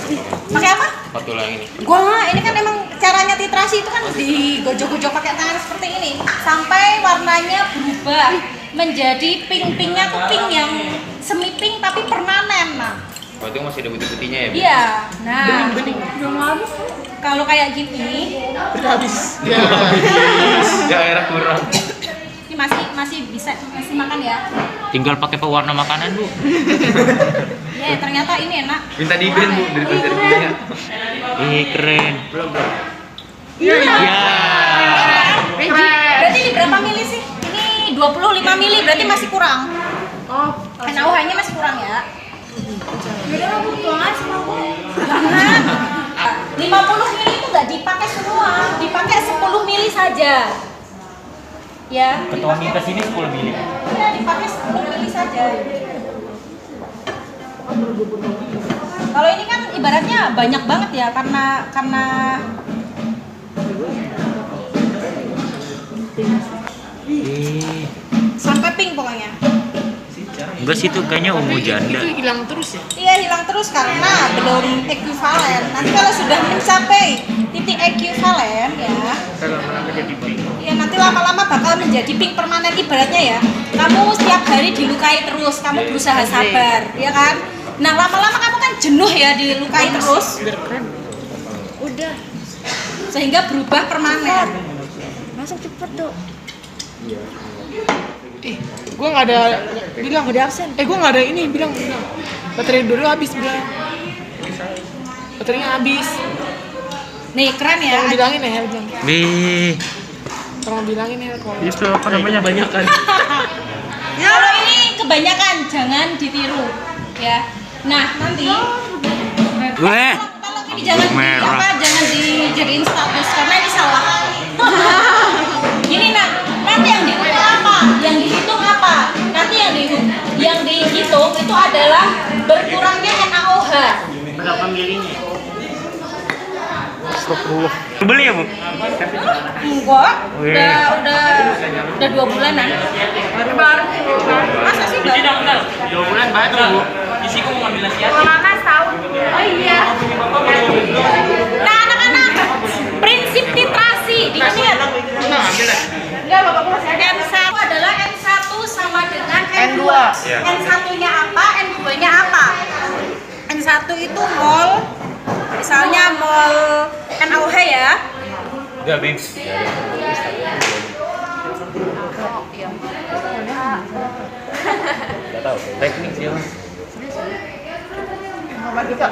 Speaker 2: Pakai apa?
Speaker 7: spatula yang ini.
Speaker 2: Gua ini kan emang caranya titrasi itu kan digojok-gojok pakai tangan seperti ini sampai warnanya berubah menjadi pink-pinknya tuh pink yang semi pink tapi permanen nah.
Speaker 7: Oh, itu masih ada putih-putihnya ya Bu?
Speaker 2: Iya. Nah,
Speaker 3: Bening. Belum habis.
Speaker 2: kalau kayak gini
Speaker 3: Udah habis.
Speaker 7: Ya airnya kurang.
Speaker 2: ini masih bisa masih makan ya.
Speaker 4: Tinggal pakai pewarna makanan Bu.
Speaker 2: Ya ternyata ini enak.
Speaker 7: Minta di band Bu dari penjara.
Speaker 4: Ih keren.
Speaker 3: Iya.
Speaker 4: Ya.
Speaker 2: Berarti ini berapa mili sih? Ini 25 mili berarti masih kurang.
Speaker 3: Oh,
Speaker 2: NaOH-nya masih kurang ya. Yaudah aku tuang aja sama aku. Jangan. 50 mili itu nggak dipakai semua, dipakai 10 mili saja. Ya.
Speaker 4: Ketuangin ke sini 10 mili.
Speaker 2: Ya, dipakai 10 mili saja. Kalau ini kan ibaratnya banyak banget ya karena sampai pink pokoknya.
Speaker 4: Enggak sih itu kayaknya ungu janda.
Speaker 3: itu hilang terus ya?
Speaker 2: Iya hilang terus karena belum ekuivalen. Nanti kalau sudah mencapai titik ekuivalen ya, ya nanti lama-lama bakal menjadi pink permanen ibaratnya ya. Kamu setiap hari dilukai terus, kamu berusaha sabar, ya kan? Nah lama-lama kamu kan jenuh ya dilukai terus,
Speaker 3: Biar keren. Udah.
Speaker 2: sehingga berubah permanen.
Speaker 3: Masuk cepet dong. Gua nggak ada bilang nggak ada absen. Gua nggak ada ini bilang. Baterai dulu habis bilang. Baterainya habis.
Speaker 2: Nih keren ya.
Speaker 3: Tolong bilangin ya bilang.
Speaker 4: Wih.
Speaker 3: Tolong bilangin ya kalau.
Speaker 4: Itu apa namanya banyak kan?
Speaker 2: Kalau ini kebanyakan jangan ditiru, ya. Nah nanti
Speaker 4: Weh.
Speaker 2: kalau ini jangan
Speaker 4: Merah.
Speaker 2: jangan dijadiin status karena ini salah. Gini nak, nanti yang dihitung apa? Yang dihitung apa? Nanti yang dihitung itu adalah berkurangnya NaOH.
Speaker 5: Berapa milinya?
Speaker 3: Astagfirullah.
Speaker 4: Beli ya Bu?
Speaker 2: Enggak, udah 2 bulanan. Baru. Masa sih baru?
Speaker 5: 2 bulan baru Bu. Isi kok mau ngambil nasi aja.
Speaker 2: Mama tahu. Oh iya. Nah anak-anak, prinsip titrasi diingat. Enggak, Bapak masih ada N1 adalah N1 sama dengan N2. N1-nya apa, N2-nya apa? N1 itu mol, misalnya mol NaOH ya.
Speaker 7: Enggak, Bing. Enggak tahu. Teknik sih.
Speaker 3: Mama kita.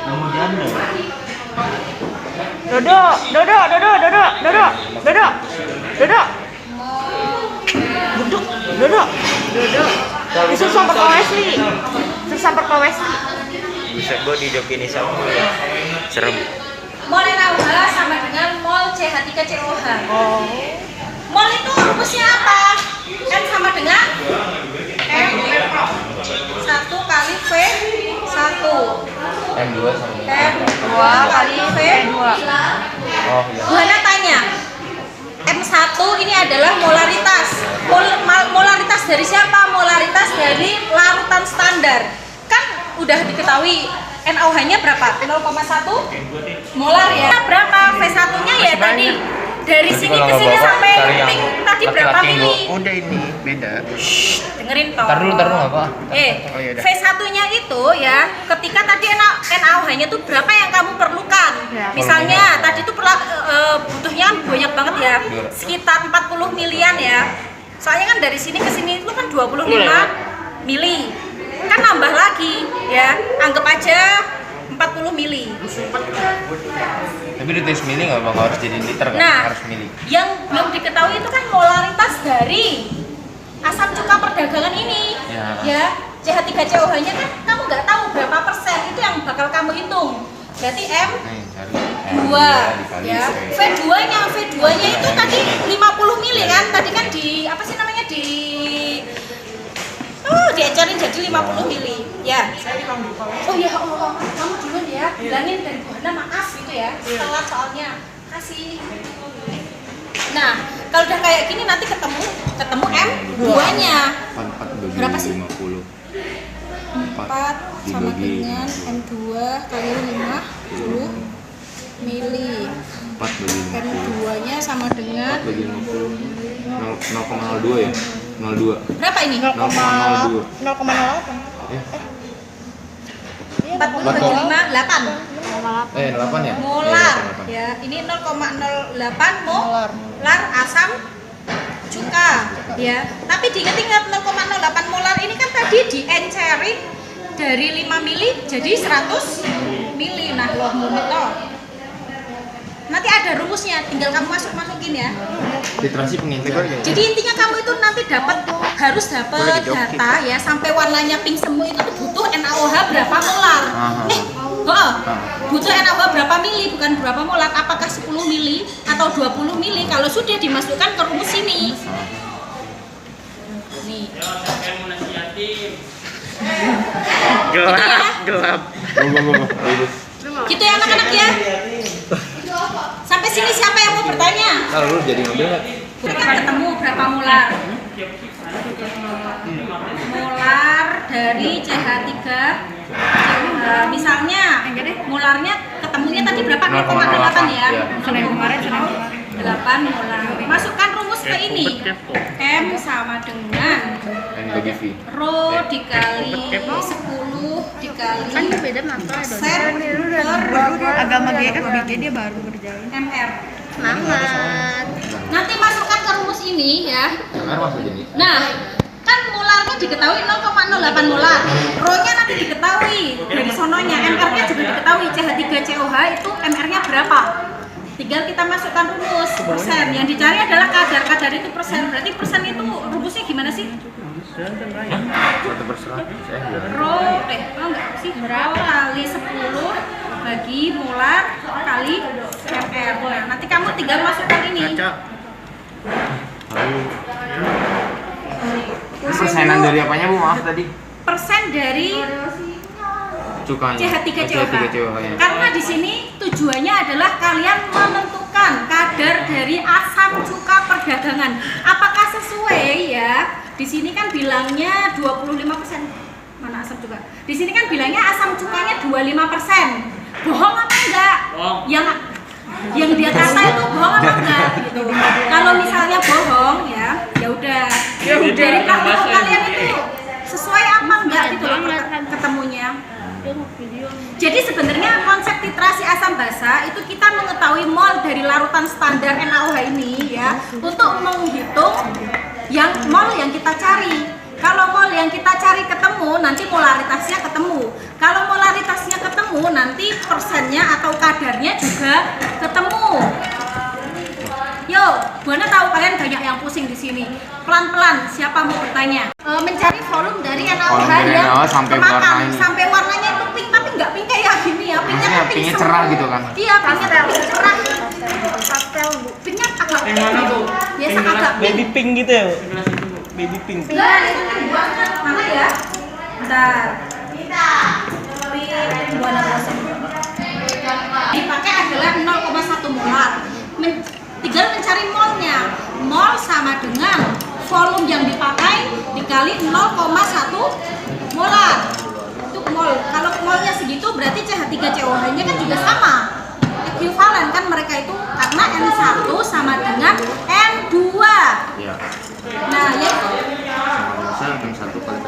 Speaker 4: Ungu janda.
Speaker 3: Dodo. Itu sampai ke Wesley.
Speaker 4: Bisa gua dijokin sama serem.
Speaker 2: Mol NaOH sama dengan mol CH3COH.
Speaker 3: Oh.
Speaker 2: Mol itu rumusnya apa? N sama dengan M 1 kali V 1
Speaker 7: N2 sama.
Speaker 2: M2 kali V2.
Speaker 7: Oh iya.
Speaker 2: Buana tanya, M1 ini adalah molaritas. Molaritas dari siapa? Molaritas dari larutan standar. Kan udah diketahui NaOH-nya berapa? 0,1 molar ya. Berapa? V1-nya ya tadi. Dari sini ke sini sampai pink tadi berapa mili?
Speaker 5: Udah ini beda.
Speaker 2: Dengerin toh.
Speaker 7: Ntar dulu apa?
Speaker 5: Oh, iya dah.
Speaker 2: V1-nya itu ya, ketika tadi NaOH-nya tuh berapa yang kamu perlukan? Misalnya tadi tuh butuhnya banyak banget ya, sekitar 40 milian ya. Soalnya kan dari sini ke sini itu kan 25 mili. Kan nambah lagi ya. Anggap aja 40 mili.
Speaker 7: Tapi di tes mili nggak bakal harus jadi liter kan?
Speaker 2: Nah,
Speaker 7: Harus mili.
Speaker 2: yang belum diketahui itu kan molaritas dari asam cuka perdagangan ini. Ya, CH3COH-nya kan kamu nggak tahu berapa persen, itu yang bakal kamu hitung. Berarti
Speaker 7: Nih, cari
Speaker 2: M2 ya. V2-nya itu tadi 50 mili kan? Tadi kan di apa sih namanya diecarin jadi 50 mili. Ya. Oh ya Allah, kamu duluan ya. Bilangin dari Buana maaf gitu ya. Telat soalnya. Kasih. Nah, kalau udah kayak gini nanti ketemu M2-nya. Berapa sih?
Speaker 7: 50.
Speaker 2: 4 sama dengan M2 kali 50 mili.
Speaker 7: 4 bagi 50.
Speaker 2: M2-nya sama dengan
Speaker 7: 4 bagi 50. 0,02 ya? 02.
Speaker 2: berapa ini?
Speaker 7: 0,02.
Speaker 3: 0,08.
Speaker 2: 40 bagi 5, 8
Speaker 7: 8 ya?
Speaker 2: molar.
Speaker 7: Iya, 8.
Speaker 2: Ya, ini 0,08 molar asam cuka. Ya, tapi diingat-ingat 0,08 molar ini kan tadi diencerin dari 5 mili jadi 100 mili. Nah, nanti ada rumusnya, tinggal kamu masukin ya.
Speaker 7: Literasi pengintilan ya?
Speaker 2: Jadi intinya kamu itu nanti harus dapat data ya, sampai warnanya pink semu itu tuh butuh NaOH berapa molar. Butuh NaOH berapa mili, bukan berapa molar. Apakah 10 mili atau 20 mili kalau sudah dimasukkan ke rumus ini. Nih.
Speaker 5: Gelap.
Speaker 2: Gitu ya anak-anak ya. Sampai sini siapa yang mau bertanya?
Speaker 7: Nah, lu jadi ngambil nggak?
Speaker 2: Kan ketemu berapa molar? Molar dari CH3 misalnya molarnya ketemunya tadi berapa? 0,08 ya?
Speaker 3: Senin kemarin.
Speaker 2: 8 molar. Masukkan rumus ke ini. M sama dengan
Speaker 7: N bagi V.
Speaker 2: rho dikali 10 dikali
Speaker 3: Kan beda mata
Speaker 2: persen per
Speaker 3: agama GFBG dia baru kerjain.
Speaker 2: MR.
Speaker 3: Semangat.
Speaker 2: Nanti masukkan ke rumus ini ya.
Speaker 7: MR masuk jadi.
Speaker 2: Nah, kan molarnya diketahui 0,08 molar. Rho-nya nanti diketahui dari sononya, MR-nya juga diketahui. CH3COH itu MR-nya berapa? Tinggal kita masukkan rumus persen. Yang dicari adalah kadar itu persen. Berarti persen itu rumusnya gimana sih?
Speaker 7: 1/100
Speaker 2: Rho, enggak sih? Rho kali 10 bagi molar kali MR. Nah, nanti kamu tinggal masukkan ini.
Speaker 7: Persenan dari apanya Bu? Maaf tadi.
Speaker 2: Persen dari
Speaker 7: Cukanya.
Speaker 2: CH3COH.
Speaker 7: Ya.
Speaker 2: Karena di sini tujuannya adalah kalian menentukan kadar dari asam cuka perdagangan. Apakah sesuai ya? Di sini kan bilangnya 25%. Mana asam cuka? Di sini kan bilangnya asam cukanya 25%. Bohong apa enggak? Yang dia kata itu bohong apa enggak gitu. Kalau misalnya bohong ya udah. Dari praktikum kalian itu sesuai apa enggak gitu loh ketemunya. Jadi sebenarnya konsep titrasi asam basa itu kita mengetahui mol dari larutan standar NaOH ini ya untuk menghitung yang mol yang kita cari. Kalau mol yang kita cari ketemu, nanti molaritasnya ketemu. Kalau molaritasnya ketemu, nanti persennya atau kadarnya juga ketemu. Yo, Buana tahu kalian banyak yang pusing di sini. Pelan-pelan, siapa mau bertanya? Mencari volume dari NaOH yang kemakan sampai warnanya itu pink, tapi nggak pink kayak gini ya. Pinknya
Speaker 7: Maksudnya
Speaker 2: pink
Speaker 7: pinknya
Speaker 2: semua.
Speaker 7: cerah gitu kan?
Speaker 2: Iya, pinknya pink cerah. Pastel, Bu. Pinknya agak pink gitu. Biasa agak pink.
Speaker 5: Baby pink gitu ya. Baby pink.
Speaker 2: Nah, itu pink banget. Mana ya? Bentar. Buana proses. Dipakai adalah 0,1 molar. Tinggal mencari molnya. Mol sama dengan volume yang dipakai dikali 0,1 molar. Itu mol. Kalau molnya segitu berarti CH3COH-nya kan juga sama. Ekuivalen kan mereka itu karena N1 sama dengan N2.
Speaker 7: Iya.
Speaker 2: Nah, ya itu.
Speaker 7: Sama biasa N1 kali